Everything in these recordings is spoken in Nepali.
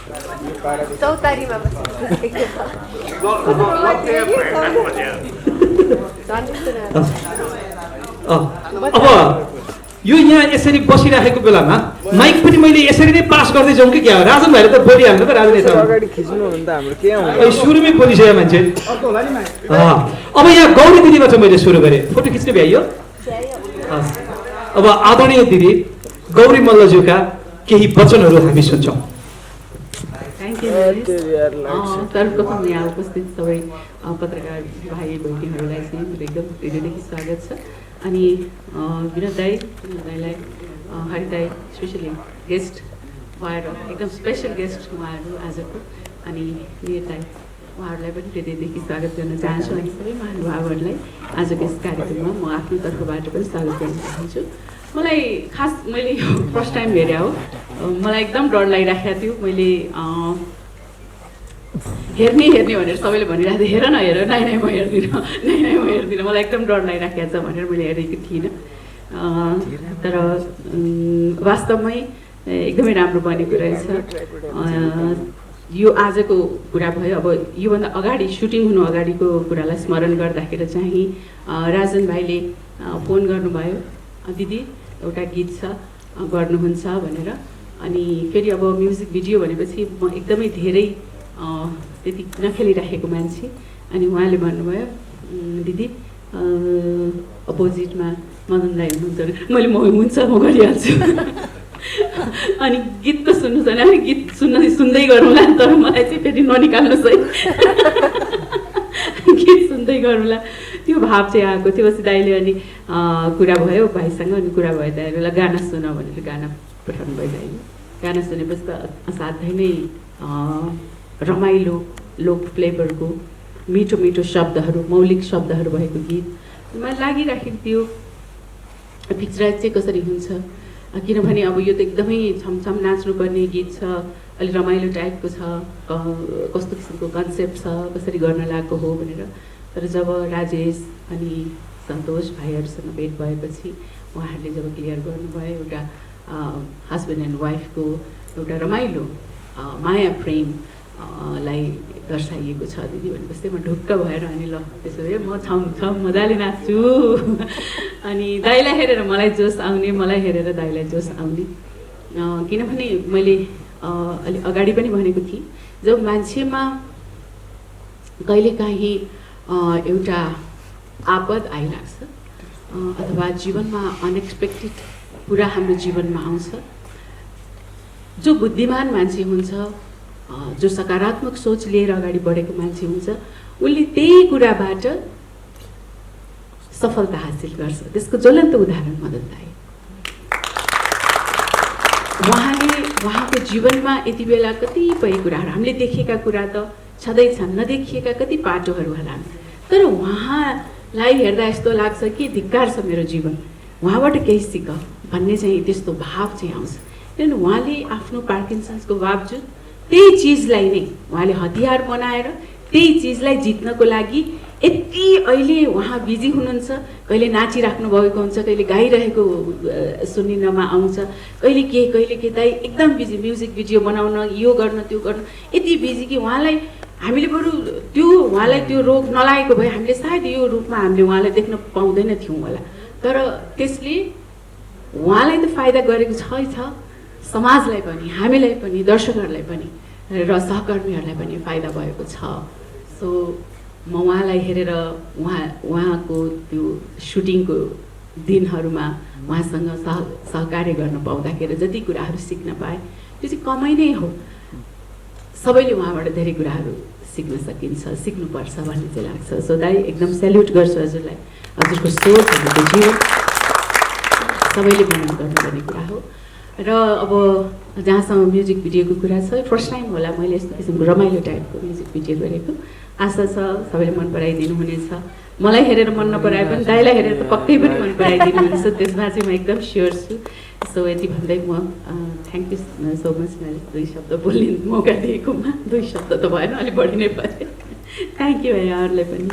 चौतारीमा अब यो यहाँ यसरी बसिराखेको बेलामा माइक पनि मैले यसरी नै पास गर्दै जाउँ कि क्या हो? राजन भाइले त बोलिहाल्नु त राजनेता अगाडि खिच्नु हो भने त हाम्रो के हुन्छ सुरुमै बोलिसक्यो मान्छे। अब यहाँ गौरी दिदीबाट मैले सुरु गरेँ। फोटो खिच्ने भ्याइयो? अब आदरणीय दिदी गौरी मल्लज्यूका केही वचनहरू हामी सुन्छौँ। सर्वप्रथम यहाँ उपस्थित सबै पत्रकार भाइ बहिनीहरूलाई चाहिँ मेरो एकदम हृदयदेखि स्वागत छ। अनि विनोद दाईलाई हरि दाई स्पेसली गेस्ट भएर एकदम स्पेसल गेस्ट उहाँहरू आजको। अनि निर दाई उहाँहरूलाई पनि हृदयदेखि स्वागत गर्न चाहन्छु। अनि सबै महानुभावहरूलाई आजको यस कार्यक्रममा म आफ्नो तर्फबाट पनि स्वागत गर्न चाहन्छु। मलाई खास मैले यो फर्स्ट टाइम हेरेँ हो, मलाई एकदम डर लागिराखेको थियो। मैले हेर्ने भनेर सबैले भनिरहेको थियो, हेर न हेर, नाइ म हेर्दिनँ, नाइ म हेर्दिनँ, मलाई एकदम डर लागिराखेको छ भनेर मैले हेरेको थिइनँ। तर वास्तवमै एकदमै राम्रो बनेको रहेछ। यो आजको कुरा भयो। अब योभन्दा अगाडि सुटिङ हुनु अगाडिको कुरालाई स्मरण गर्दाखेरि चाहिँ राजन भाइले फोन गर्नुभयो, दिदी एउटा गीत छ गर्नुहुन्छ भनेर। अनि फेरि अब म्युजिक भिडियो भनेपछि म एकदमै धेरै त्यति नखेलिराखेको मान्छे। अनि उहाँले भन्नुभयो, दिदी अपोजिटमा मदन राई हुनुहुन्छ। मैले हुन्छ म गरिहाल्छु। अनि गीत त सुन्नु छैन, अनि गीत सुन्दै गरौँला, तर मलाई चाहिँ फेरि ननिकाल्नुहोस् है। गीत सुन्दै गरौँला, त्यो भाव चाहिँ आएको थियो। पछि दाइले अनि कुरा भयो भाइसँग, अनि कुरा भयो दाइले गाना सुन भनेर गाना पठाउनु भयो दाइले। गाना सुनेपछि त असाध्यै नै रमाइलो लोक फ्लेभरको मिठो मिठो शब्दहरू, मौलिक शब्दहरू भएको गीत मलाई लागिराखेको थियो। पिक्चराइज चाहिँ कसरी हुन्छ, किनभने अब यो त एकदमै छमछम नाच्नुपर्ने गीत छ, अलि रमाइलो टाइपको छ, कस्तो किसिमको कन्सेप्ट छ, कसरी गर्न लागेको हो भनेर। तर जब राजेश अनि सन्तोष भाइहरूसँग भेट भएपछि उहाँहरूले जब क्लियर गर्नुभयो एउटा हस्बेन्ड एन्ड वाइफको एउटा रमाइलो माया प्रेम लाई दर्शाइएको छ दिदी भनेपछि म ढुक्क भएर अनि ल त्यसो भए म छम मजाले नाच्छु। अनि दाइलाई हेरेर मलाई जोस आउने, मलाई हेरेर दाइलाई जोस आउने। किनभने मैले अलि अगाडि पनि भनेको थिएँ, जब मान्छेमा कहिलेकाहीँ एउटा आपद आइलाग्छ अथवा जीवनमा अनएक्सपेक्टेड कुरा हाम्रो जीवनमा आउँछ, जो बुद्धिमान मान्छे हुन्छ, जो सकारात्मक सोच लिएर अगाडि बढेको मान्छे हुन्छ, उसले त्यही कुराबाट सफलता हासिल गर्छ। त्यसको ज्वलन्त उदाहरण मदन दाइ। उहाँको जीवनमा यति बेला कतिपय कुराहरू हामीले देखेका कुरा त छँदैछन्, नदेखिएका कति पाटोहरू होला, तर उहाँलाई हेर्दा यस्तो लाग्छ कि धिक्कार छ मेरो जीवन, उहाँबाट केही सिक भन्ने चाहिँ त्यस्तो भाव चाहिँ आउँछ। किनभने उहाँले आफ्नो पार्किन्सन्सको बावजुद त्यही चिजलाई नै उहाँले हतियार बनाएर त्यही चिजलाई जित्नको लागि यति अहिले उहाँ बिजी हुनुहुन्छ। कहिले नाचिराख्नु भएको हुन्छ, कहिले गाइरहेको सुनिनमा आउँछ, कहिले के दाइ एकदम बिजी, म्युजिक भिडियो बनाउन, यो गर्न त्यो गर्न यति बिजी कि उहाँलाई हामीले बरु उहाँलाई त्यो रोग नलागेको भए हामीले सायद यो रूपमा हामीले उहाँलाई देख्न पाउँदैन थियौँ होला। तर त्यसले उहाँलाई त फाइदा गरेको छ, समाजलाई पनि, हामीलाई पनि, दर्शकहरूलाई पनि र सहकर्मीहरूलाई पनि फाइदा भएको छ। सो म उहाँलाई हेरेर उहाँको त्यो सुटिङको दिनहरूमा उहाँसँग सहकार्य गर्न पाउँदाखेरि जति कुराहरू सिक्न पाएँ त्यो चाहिँ कमै नै हो। सबैले उहाँबाट धेरै कुराहरू सिक्न सकिन्छ, सिक्नुपर्छ भन्ने चाहिँ लाग्छ। सो दाइ एकदम सेल्युट गर्छु हजुरलाई, हजुरको सोच, हजुरको जीवन सबैले वर्णन गर्नुपर्ने कुरा हो। र अब जहाँसम्म म्युजिक भिडियोको कुरा छ, फर्स्ट टाइम होला मैले यस्तो किसिमको रमाइलो टाइपको म्युजिक भिडियो गरेको। आशा छ सबैले मन पराइदिनु हुनेछ। मलाई हेरेर मन नपराए पनि दाइलाई हेरेर त पक्कै पनि मन पराइदिनु हुनेछ, त्यसमा चाहिँ म एकदम स्योर छु। सो यति भन्दै म थ्याङ्क यू सो मच मैले 2 शब्द बोल्ने मौका दिएकोमा। 2 शब्द त भएन, अलिक बढी नै भयो। थ्याङ्क यू यहाँहरूलाई पनि।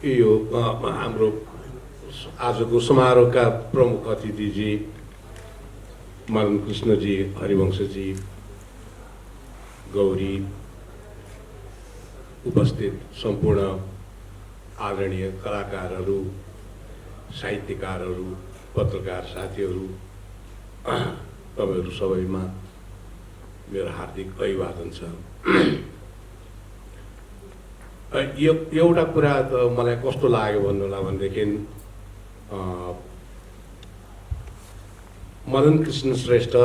यो हाम्रो आजको समारोहका प्रमुख अतिथिजी मदन कृष्णजी, हरिवंशजी, गौरी, उपस्थित सम्पूर्ण आदरणीय कलाकारहरू, साहित्यकारहरू, पत्रकार साथीहरू, तपाईँहरू सबैमा मेरो हार्दिक अभिवादन छ। एउटा कुरा त मलाई कस्तो लाग्यो भन्नुलाई भनेदेखि मदन कृष्ण श्रेष्ठ,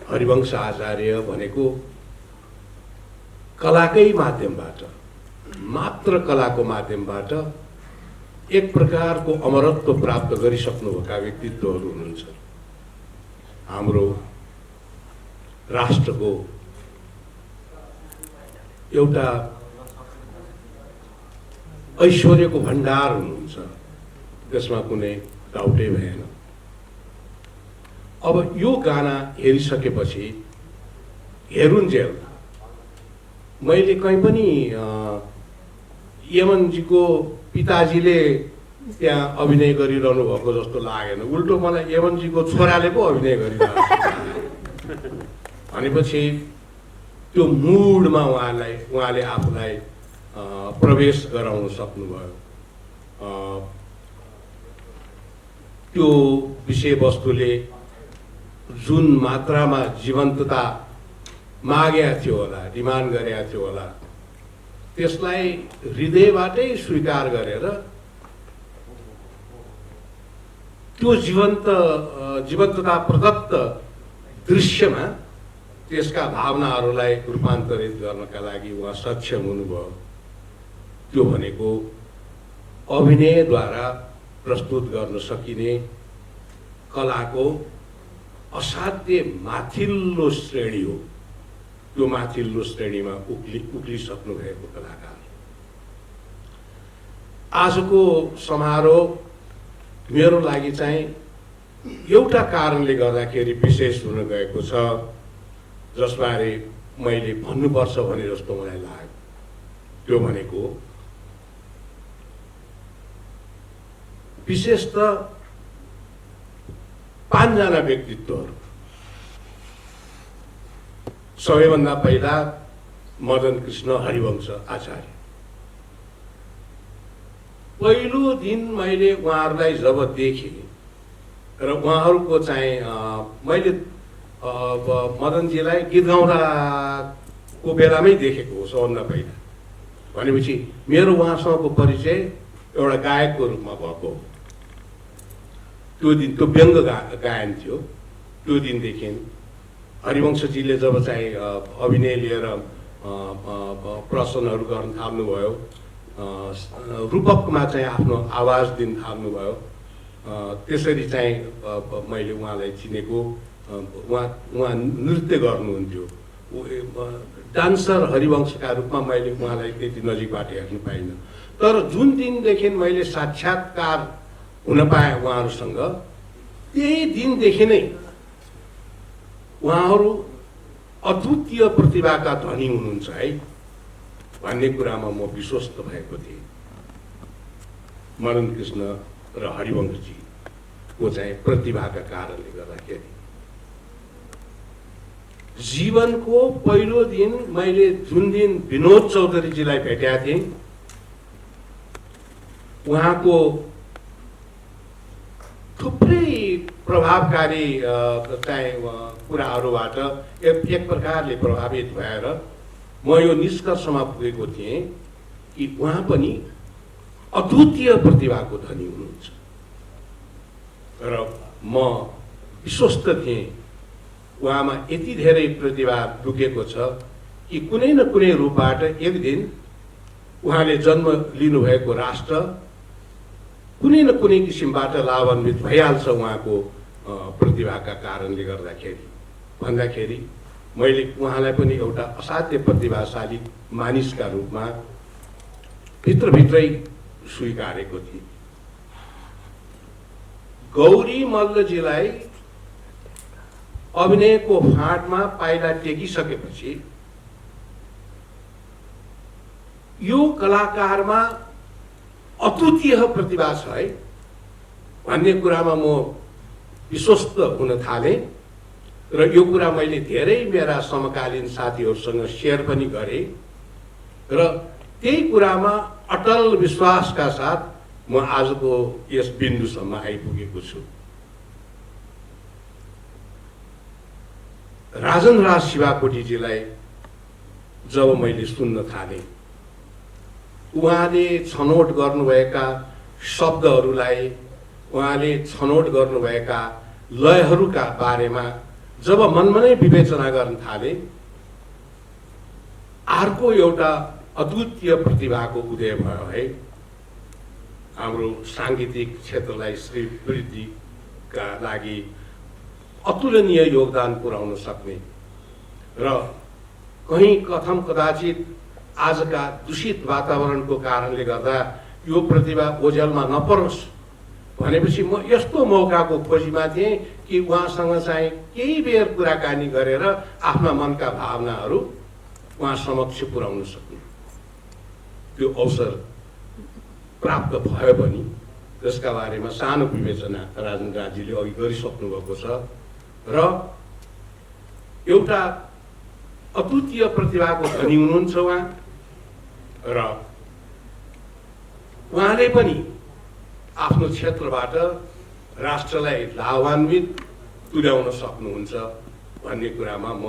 हरिवंश आचार्य भनेको कलाकै माध्यमबाट, मात्र कलाको माध्यमबाट एक प्रकारको अमरत्व प्राप्त गरिसक्नुभएका व्यक्तित्वहरू हुनुहुन्छ। हाम्रो राष्ट्रको एउटा ऐश्वर्यको भण्डार हुनुहुन्छ, त्यसमा कुनै डाउटै भएन। अब यो गाना हेरिसकेपछि हेरुन्जेल मैले कहीँ पनि यमनजीको पिताजीले त्यहाँ अभिनय गरिरहनु भएको जस्तो लागेन। उल्टो मलाई यमनजीको छोराले पो अभिनय गरिरहेको भनेपछि त्यो मुडमा उहाँले आफूलाई प्रवेश गराउन सक्नुभयो। त्यो विषयवस्तुले जुन मात्रामा जीवन्तता मागेका थियो होला, डिमान्ड गरेका थियो होला, त्यसलाई हृदयबाटै स्वीकार गरेर त्यो जीवन्तता प्रदत्त दृश्यमा त्यसका भावनाहरूलाई रूपान्तरित गर्नका लागि उहाँ सक्षम हुनुभयो। त्यो भनेको अभिनयद्वारा प्रस्तुत गर्न सकिने कलाको असाध्य माथिल्लो श्रेणी हो। त्यो माथिल्लो श्रेणीमा उक्लिसक्नु भएको कलाकार। आजको समारोह मेरो लागि चाहिँ एउटा कारणले गर्दाखेरि विशेष हुन गएको छ, जसबारे मैले भन्नुपर्छ भने जस्तो मलाई लाग्यो। त्यो भनेको विशेषतः 5 जना व्यक्तित्वहरू। सबैभन्दा पहिला मदन कृष्ण हरिवंश आचार्य। पहिलो दिन मैले उहाँहरूलाई जब देखेँ र उहाँहरूको चाहिँ मैले मदनजीलाई गीत गाउँदाको बेलामै देखेको हो सबभन्दा पहिला। भनेपछि मेरो उहाँसँगको परिचय एउटा गायकको रूपमा भएको हो। त्यो दिन त्यो व्यङ्ग गायन थियो। त्यो दिनदेखि हरिवंशजीले जब चाहिँ अभिनय लिएर प्रदर्शनहरू गर्न थाल्नुभयो, रूपकमा चाहिँ आफ्नो आवाज दिन थाल्नुभयो, त्यसरी चाहिँ मैले उहाँलाई चिनेको। उहाँ नृत्य गर्नुहुन्थ्यो। डान्सर हरिवंशका रूपमा मैले उहाँलाई त्यति नजिकबाट हेर्न पाइनँ। तर जुन दिनदेखि मैले साक्षात्कार हुन पाएँ उहाँहरूसँग, त्यही दिनदेखि नै उहाँहरू अद्वितीय प्रतिभाका धनी हुनुहुन्छ है भन्ने कुरामा म विश्वस्त भएको थिएँ। मदन कृष्ण र हरिवंशजीको चाहिँ प्रतिभाका कारणले गर्दाखेरि जीवनको पहिलो दिन मैले जुन दिन विनोद चौधरीजीलाई भेटेका थिएँ, उहाँको थुप्रै प्रभावकारी चाहिँ कुराहरूबाट एक प्रकारले प्रभावित भएर म यो निष्कर्षमा पुगेको थिएँ कि उहाँ पनि अद्वितीय प्रतिभाको धनी हुनुहुन्छ। र म विश्वस्त थिएँ उहाँमा यति धेरै प्रतिभा लुकेको छ कि कुनै न कुनै रूपबाट एक दिन उहाँले जन्म लिनुभएको राष्ट्र कुनै न कुनै किसिमबाट लाभान्वित भइहाल्छ उहाँको प्रतिभाका कारणले गर्दाखेरि भन्दाखेरि मैले उहाँलाई पनि एउटा असाध्य प्रतिभाशाली मानिसका रूपमा भित्रभित्रै स्वीकारेको थिएँ। गौरी मल्लजीलाई अभिनयको फाँटमा पाइला टेकिसकेपछि यो कलाकारमा अद्वितीय प्रतिभा छ है भन्ने कुरामा म विश्वस्त हुन थालेँ र यो कुरा मैले धेरै मेरा समकालीन साथीहरूसँग सेयर पनि गरेँ र त्यही कुरामा अटल विश्वासका साथ म आजको यस बिन्दुसम्म आइपुगेको छु। राजन राज शिवाकोटीजीलाई जब मैले सुन्न थालेँ, उहाँले छनौट गर्नुभएका शब्दहरूलाई, उहाँले छनौट गर्नुभएका लयहरूका बारेमा जब मनमनै विवेचना गर्न थाले, अर्को एउटा अद्वितीय प्रतिभाको उदय भयो है। हाम्रो साङ्गीतिक क्षेत्रलाई श्रीवृद्धिका लागि अतुलनीय योगदान पुर्याउन सक्ने र कहीँ कथम कदाचित आजका दूषित वातावरणको कारणले गर्दा यो प्रतिभा ओझेलमा नपरोस् भनेपछि म यस्तो मौकाको खोजीमा थिएँ कि उहाँसँग चाहिँ केही बेर कुराकानी गरेर आफ्ना मनका भावनाहरू उहाँ समक्ष पुर्याउन सक्ने त्यो अवसर प्राप्त भयो पनि त्यसका बारेमा सानो विवेचना राजन राजीले अघि गरिसक्नु भएको छ र एउटा अद्वितीय प्रतिभाको धनी हुनुहुन्छ उहाँ र उहाँले पनि आफ्नो क्षेत्रबाट राष्ट्रलाई लाभान्वित तुल्याउन सक्नुहुन्छ भन्ने कुरामा म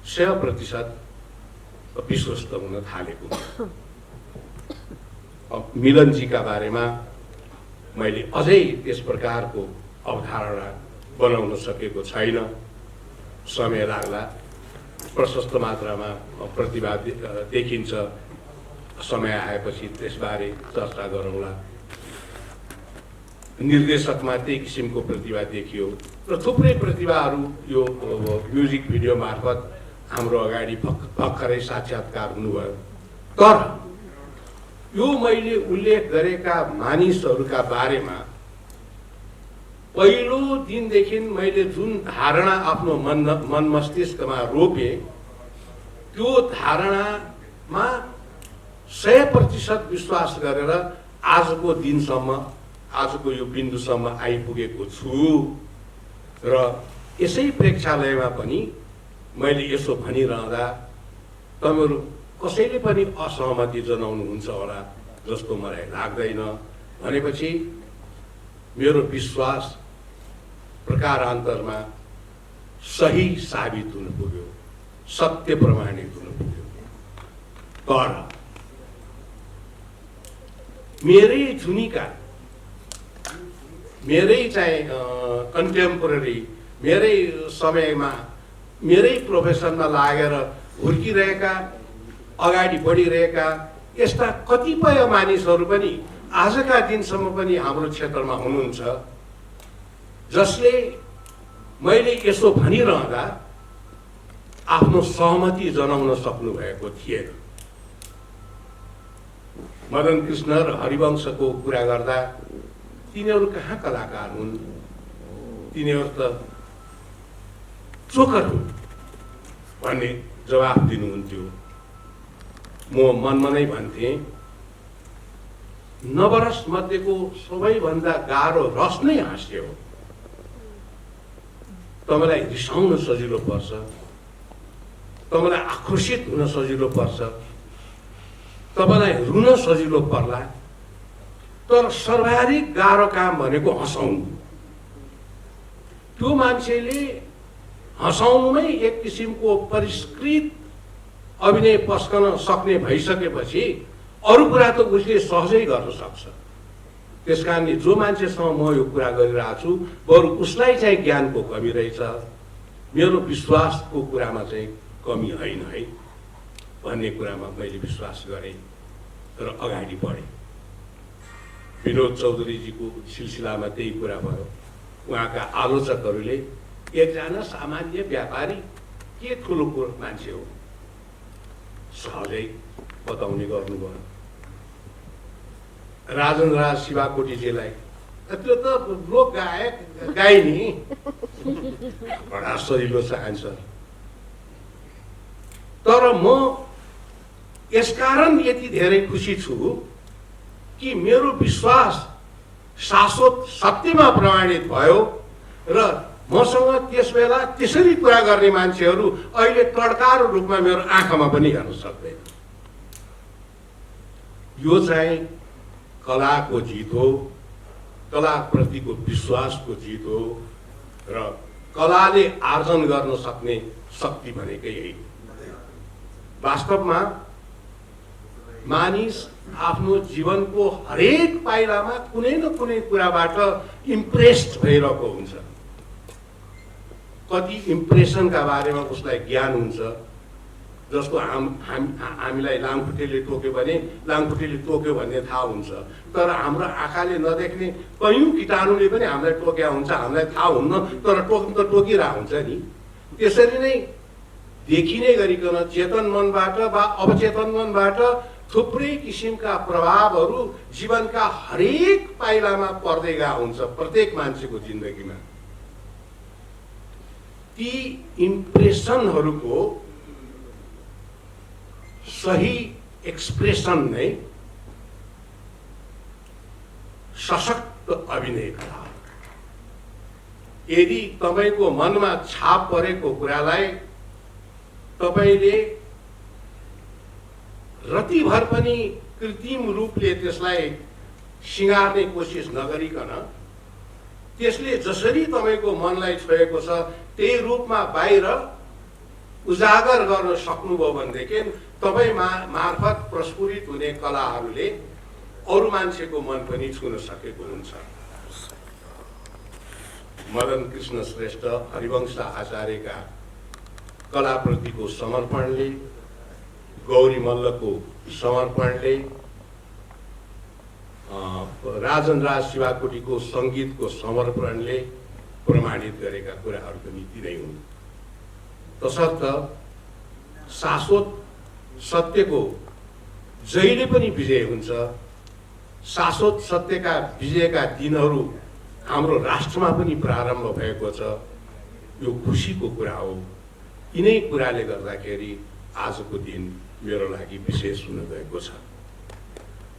100% विश्वस्त हुन थालेको। मिलनजीका बारेमा मैले अझै त्यस प्रकारको अवधारणा बनाउन सकेको छैन, समय लाग्ला। प्रशस्त मात्रामा प्रतिभा देखिन्छ, समय आएपछि त्यसबारे चर्चा गरौँला। निर्देशकमा त्यही किसिमको प्रतिभा देखियो र थुप्रै प्रतिभाहरू यो म्युजिक भिडियो मार्फत हाम्रो अगाडि भर्खरै साक्षात्कार हुनुभयो। तर यो मैले उल्लेख गरेका मानिसहरूका बारेमा पहिलो दिनदेखि मैले जुन धारणा आफ्नो मन मस्तिष्कमा रोपे, त्यो धारणामा 100% विश्वास गरेर आजको दिनसम्म, आजको यो बिन्दुसम्म आइपुगेको छु। र यसै प्रेक्षालयमा पनि मैले यसो भनिरहँदा तपाईँहरू कसैले पनि असहमति जनाउनुहुन्छ होला जस्तो मलाई लाग्दैन। भनेपछि मेरो विश्वास प्रकारान्तरमा सही साबित हुन पुग्यो, सत्य प्रमाणित हुन पुग्यो। तर मेरै जुनीका, मेरै चाहिँ कन्टेम्पोरेरी, मेरै समयमा, मेरै प्रोफेसनमा लागेर हुर्किरहेका, अगाडि बढिरहेका यस्ता कतिपय मानिसहरू पनि आजका दिनसम्म पनि हाम्रो क्षेत्रमा हुनुहुन्छ, जसले मैले यसो भनिरहँदा आफ्नो सहमति जनाउन सक्नु भएको थिएन। मदन कृष्ण र हरिवंशको कुरा गर्दा तिनीहरू कहाँ कलाकार हुन्, तिनीहरू त चोकर हुन् भन्ने जवाफ दिनुहुन्थ्यो। म मनमा नै भन्थेँ, नवरस मध्येको सबैभन्दा गाह्रो रस नै हाँस्य हो। तपाईँलाई रिसाउन सजिलो पर्छ, तपाईँलाई आक्रोशित हुन सजिलो पर्छ, तपाईँलाई रुन सजिलो पर्ला, तर सर्वाधिक गाह्रो काम भनेको हँसाउनु। त्यो मान्छेले हँसाउनुमै एक किसिमको परिष्कृत अभिनय पस्कन सक्ने भइसकेपछि अरू कुरा त उसले सहजै गर्न सक्छ। त्यस कारणले जो मान्छेसँग म यो कुरा गरिरहेको छु, बरु उसलाई चाहिँ ज्ञानको कमी रहेछ, मेरो विश्वासको कुरामा चाहिँ कमी होइन है भन्ने कुरामा मैले विश्वास गरेँ र अगाडि बढेँ। विनोद चौधरीजीको सिलसिलामा त्यही कुरा भयो। उहाँका आलोचकहरूले एकजना सामान्य व्यापारी के ठुलो मान्छे हो सहजै बताउने गर्नुभयो। राजन राज शिवाकोटीजीलाई त्यो त लोक गायक गाइनी, बडा सजिलो छ आन्सर। तर म यसकारण यति धेरै खुसी छु कि मेरो विश्वास शाश्वत सत्यमा प्रमाणित भयो र मसँग त्यस बेला त्यसरी कुरा गर्ने मान्छेहरू अहिले तड्कारो रूपमा मेरो आँखामा पनि हेर्न सक्दैन। यो चाहिँ कलाको जित हो, कलाप्रतिको विश्वासको जित हो र कलाले आर्जन गर्न सक्ने शक्ति भनेकै यही। वास्तवमा मानिस आफ्नो जीवनको हरेक पाइलामा कुनै न कुनै कुराबाट इम्प्रेस्ड भइरहेको हुन्छ। कति इम्प्रेसनका बारेमा उसलाई ज्ञान हुन्छ, जस्तो हामीलाई लामखुट्टेले टोक्यो भने लामखुट्टेले टोक्यो भन्ने थाहा हुन्छ, तर हाम्रो आँखाले नदेख्ने कयौँ कीटाणुले पनि हामीलाई टोक्या हुन्छ, हामीलाई थाहा हुन्न, तर टोक्नु त टोकिरहेको हुन्छ नि। त्यसरी नै देखिने गरिकन चेतन मनबाट वा अवचेतन मनबाट थुप्रै किसिमका प्रभावहरू जीवनका हरेक पाइलामा पर्दै गएको हुन्छ प्रत्येक मान्छेको जिन्दगीमा। ती इम्प्रेसनहरूको सही एक्सप्रेसन नै सशक्त अभिनय कला। यदि तपाईको मनमा छाप परेको कुरालाई तपाईले रतिभर पनि कृत्रिम रूपले त्यसलाई सिँगार्ने कोसिस नगरिकन त्यसले जसरी तपाईको मनलाई छोएको छ त्यही रूपमा बाहिर उजागर गर्न सक्नुभयो भनेदेखि तपाई मार्फत प्रस्फुरित हुने कलाहरूले अरू मान्छेको मन पनि छुन सकेको हुन्छ। मदन कृष्ण श्रेष्ठ, हरिवंश आचार्यका कलाप्रतिको समर्पणले, गौरी मल्लको समर्पणले, राजन राज शिवाकोटीको सङ्गीतको समर्पणले प्रमाणित गरेका कुराहरू पनि तिनै हुन्। तसर्थ शाश्वत सत्यको जहिले पनि विजय हुन्छ। शाश्वत सत्यका विजयका दिनहरू हाम्रो राष्ट्रमा पनि प्रारम्भ भएको छ। यो खुसीको कुरा हो। यिनै कुराले गर्दाखेरि आजको दिन मेरो लागि विशेष हुन गएको छ।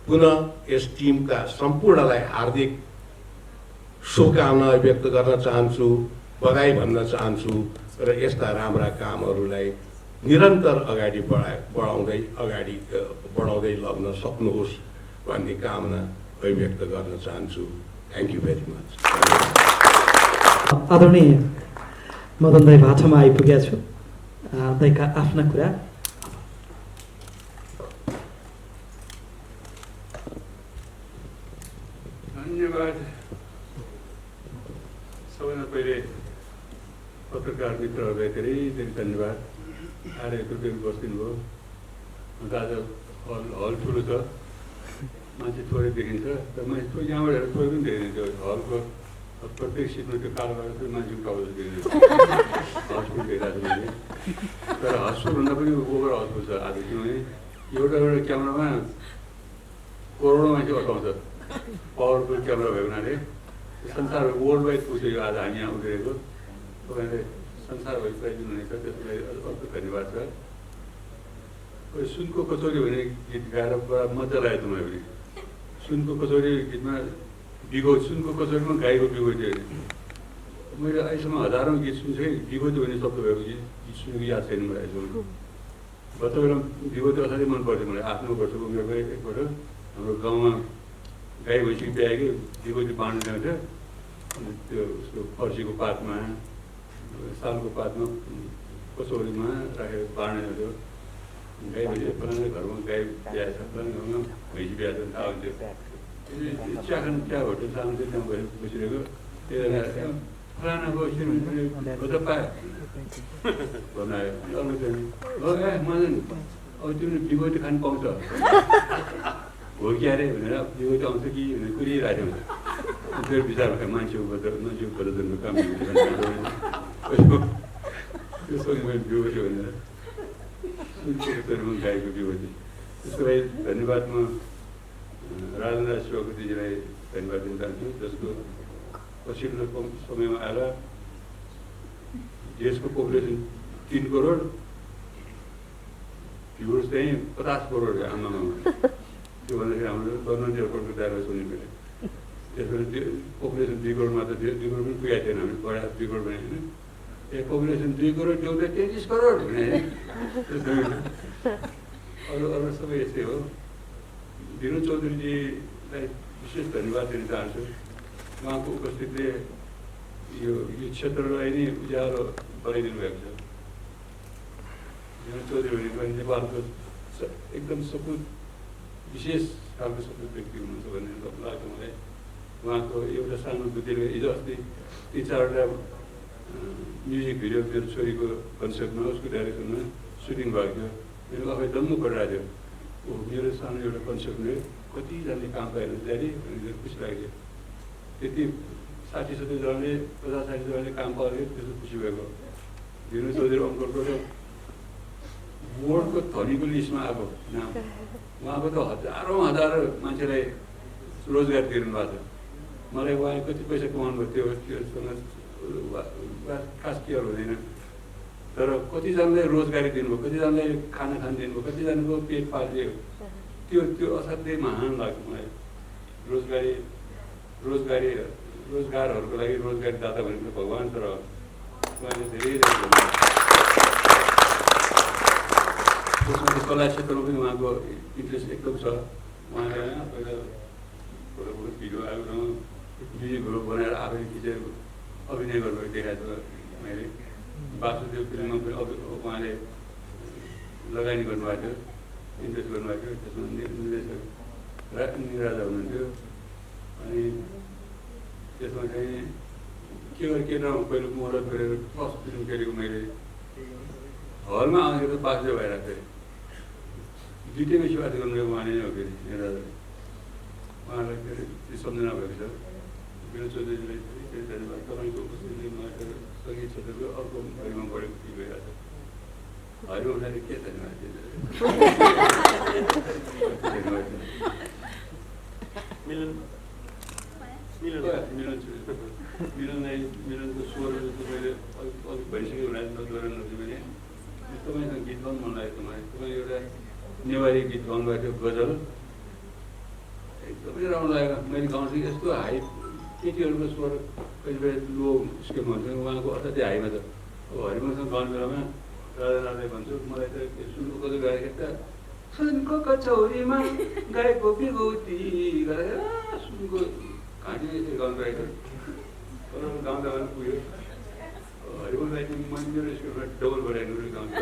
पुनः यस टिमका सम्पूर्णलाई हार्दिक शुभकामना व्यक्त गर्न चाहन्छु, बधाई भन्न चाहन्छु र यस्ता राम्रा कामहरूलाई निरन्तर अगाडि बढाउँदै लग्न सक्नुहोस् भन्ने कामना अभिव्यक्त गर्न चाहन्छु। Thank you very much. आदरणीय मदन दाई भाषामा आइपुगेका छु। दाइका आफ्ना कुरा। धन्यवाद। सबैभन्दा पहिले पत्रकार मित्रहरूलाई धेरै धेरै धन्यवाद। आएर यत्रो बेर बसिदिनु भयो। अन्त आज हल ठुलो छ, मान्छे थोरै देखिन्छ, तर मान्छे यहाँबाट हेरेर थोरै पनि देखिन्छ। हलको प्रत्येक सिटमा त्यो कालो कालो मान्छेको टाउको देखिन्छ। हाउसफुल भइरहेको छ मैले, तर हाउसफुलभन्दा पनि ओभर हाउसफुल छ आज। किनभने एउटा क्यामेरामा करोडौँ मान्छे अटाउँछ। पावरफुल क्यामेरा भएको हुनाले संसार वर्ल्ड वाइड पुग्यो आज हामी यहाँ उभिएको। तपाईँले संसारभरि प्राइदिनु हुनेछ, त्यसलाई अर्को धन्यवाद छ। सुनको कचौरी भन्ने गीत गाएर पुरा मजा लाग्यो मलाई पनि। सुनको कचौरी गीतमा सुनको कचौरीमा गाईको बिगोटी होइन। मैले अहिलेसम्म हजारौँ गीत सुन्छु है, बिगोटी भन्ने शब्द भएको गीत सुनेको याद छैन मलाई अहिलेसम्म। गत बेला बिगोटी असाध्यै मन पर्थ्यो मलाई। आफ्नो वर्षको उमेरको एकपल्ट हाम्रो गाउँमा गाई भैँसी ब्याएको बिगोटी बाँड्नु ल्याउँथ्यो। अनि त्यो उसको फर्सीको पातमा, सालको पातमा, कचौरीमा राखेर बाँड्नु ल्याउँथ्यो। गाई भैँसी फलाना घरमा गाई ब्याएछ, फलाना घरमा भैँसी ब्याएछ थाहा हुन्थ्यो। चिया खानु चिया होटल सानो थियो, त्यहाँ गएर बसिरहेको त्यही फलानाको त पायो बनायो। अर्को चाहिँ मदन अब तिमीले बिगोटी खानु पाउँछ हो कि अरे भनेर बिगोटी आउँछ कि भनेर कुरिरहेको हुन्छ। त्यो विचारमा मान्छेको बदलको काम त्यसो मैले बिगोटी भनेर सुनको गाईको बिगोटी। त्यसको लागि धन्यवाद। म राजन राज शिवाकोटीजीलाई धन्यवाद दिन चाहन्छु, जसको पछिल्लो समयमा आएर देशको पपुलेसन 3 करोड, भ्युर्स चाहिँ 50 करोड आमामा। त्यो भन्दाखेरि हाम्रो गभर्मेन्ट एयरपोर्टको दायरा सुन्ने मैले त्यसपछि पपुलेसन 2 करोडमा त 2 करोड पनि पुगेको थिएन, हामी बढा 2 करोड भने होइन, पपुलेसन 2 करोड ल्याउँदा 33 करोड भने अरू सबै यस्तै हो। विनोद चौधरीजीलाई विशेष धन्यवाद दिन चाहन्छु। उहाँको उपस्थितिले यो क्षेत्रलाई नै उज्यालो बनाइदिनु भएको छ। विनोद चौधरी भनेको नेपालको एकदम सपुत विशेष खालको सपुत व्यक्ति हुनुहुन्छ भन्ने लाग्छ मलाई। उहाँको एउटा सानो बुद्धिले हिजो अस्ति 3-4वटा म्युजिक भिडियो मेरो छोरीको कन्सर्टमा उसको डाइरेक्सनमा सुटिङ भएको थियो। मेरो आफै दम्म परिरहेको थियो। मेरो सानो एउटा कन्सर्टले कतिजनाले काम पाएर ड्याडी भनेर खुसी लाग्यो। त्यति 60-70 जनाले 50-60 जनाले काम पायो, त्यस्तो खुसी भएको। विनोद चौधरी अङ्कलको त बोर्डको धनीको लिस्टमा आएको नाम। उहाँको त हजारौँ मान्छेलाई रोजगार दिनु भएको छ। मलाई उहाँले कति पैसा कमाउनु भएको थियो त्योसँग खास केयर हुँदैन, तर कतिजनालाई रोजगारी दिनुभयो, कतिजनालाई खाना खान दिनुभयो, कतिजनाको पेट पालिदियो। त्यो असाध्यै महान लाग्छ मलाई। रोजगारहरूको लागि रोजगारी दाता भनेको भगवान्, तर उहाँले धेरै त्यसमा कला क्षेत्रमा पनि उहाँको इन्ट्रेस्ट एकदम छ। उहाँले पहिला भिडियो आएको म्युजिकहरू बनाएर आफै खिचेर अभिनय गर्नुभएको देखाएको छ मैले। वासुदेव फिल्ममा पनि उहाँले लगानी गर्नुभएको थियो, इन्भेस्ट गर्नुभएको थियो। त्यसमा निर्देशक निराजा हुनुहुन्थ्यो। अनि त्यसमा चाहिँ के नभए पहिलो मुहूर्त गरेर फर्स्ट फिल्म खेलेको मैले हलमा आउँदाखेरि त बाध्य भइरहेको थिएँ। दुइटैमा सुवाद गर्नुभएको उहाँले नै हो फेरि निराजाले। उहाँलाई फेरि सम्झना भएको छ। विनोद चौधरीजीलाई फेरि धन्यवाद। तपाईँको उपस्थितिले मलाई सङ्गीत क्षेत्रको अर्को हरिमा बढेको फिल भइरहेको छ। हरिमालाई के धन्यवाद दिन्छ। मिलनको स्वरहरू तपाईँले अलिक भइसक्यो भने नदोहोऱ्याउनु नदियो भने तपाईँसँग गीत गाउनु मन लागेको मलाई। तपाईँ एउटा नेवारी गीत गाउनुभएको थियो गजल, एकदमै राम्रो लाग्यो। मैले गाउँछु यस्तो हाई केटीहरूको स्वर कतिपय लो स्केलमा हुन्छ, उहाँको असाध्यै हाईमा छ। अब हरिमसँग गाउने बेलामा राजालाई भन्छु मलाई त सुनको कजल गाएको त सुनको कचौरीमा गाएको बिगौती गरेर सुनको घाँटी यसरी गाउनु गएको तर गाउँदा पनि पुग्यो। हरिमलाई चाहिँ मैले मेरो स्कुलमा डबल बढाइनु गाउँछु।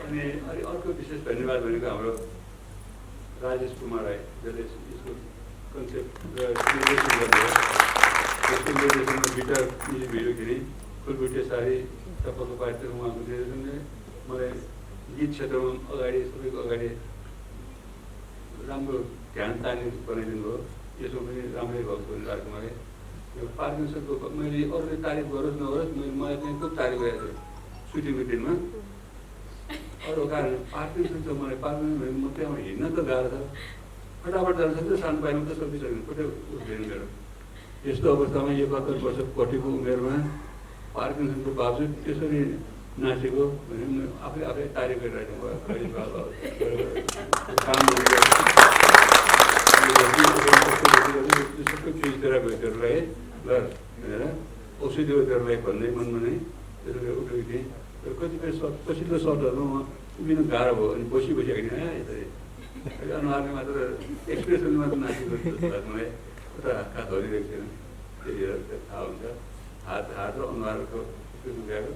अनि अर्को विशेष धन्यवाद भनेको हाम्रो राजेश कुमार राई, जसले यसको कन्सेप्ट र निर्देशन गर्नुभयो। यसको निर्देशनमा गिटार म्युजिक भिडियो खेली फुलबुटे साडी टपक्क पार्टी उहाँको निर्देशनले मलाई गीत क्षेत्रमा अगाडि सबैको अगाडि राम्रो ध्यान तान्ने बनाइदिनु भयो। यसमा पनि राम्रै भएको भन्ने लाग्छ मलाई। यो पार्किन्सनको मैले अरूले तारिफ गरोस् नगरोस् मलाई चाहिँ खुब तारिफ गरेको थियो सुटिङको दिनमा। अरू कारण पार्किन्सन छ मलाई। पार्किन्सन भने म त्यहाँ हिँड्न त गाह्रो छ, फटाफट जान सक्छ, सानो पाइमा त सक्दिनँ, फुटै उठ्दैन मेरो। यस्तो अवस्थामा 71 वर्ष कटिको उमेरमा पार्किन्सनको बावजुद त्यसरी नाचेको भने आफै तारिफ गरिरहेको भयो। काम सबै फिजियोथेरापीहरूलाई ल भनेर औषधिहरूलाई भन्दै मनमा नै त्यसरी उठेको थिएँ। र कतिपय पछिल्लो सर्टहरूमा उहाँ उभिनु गाह्रो भयो। अनि बसी आइदिनु यसरी अनुहारले मात्र एक्सप्रेसनले मात्र नाचेको जस्तो लाग्छ मलाई। उता हात हरिरहेको थिएन, त्यही थाहा हुन्छ। हात र अनुहारको एक्सप्रेसन गएको।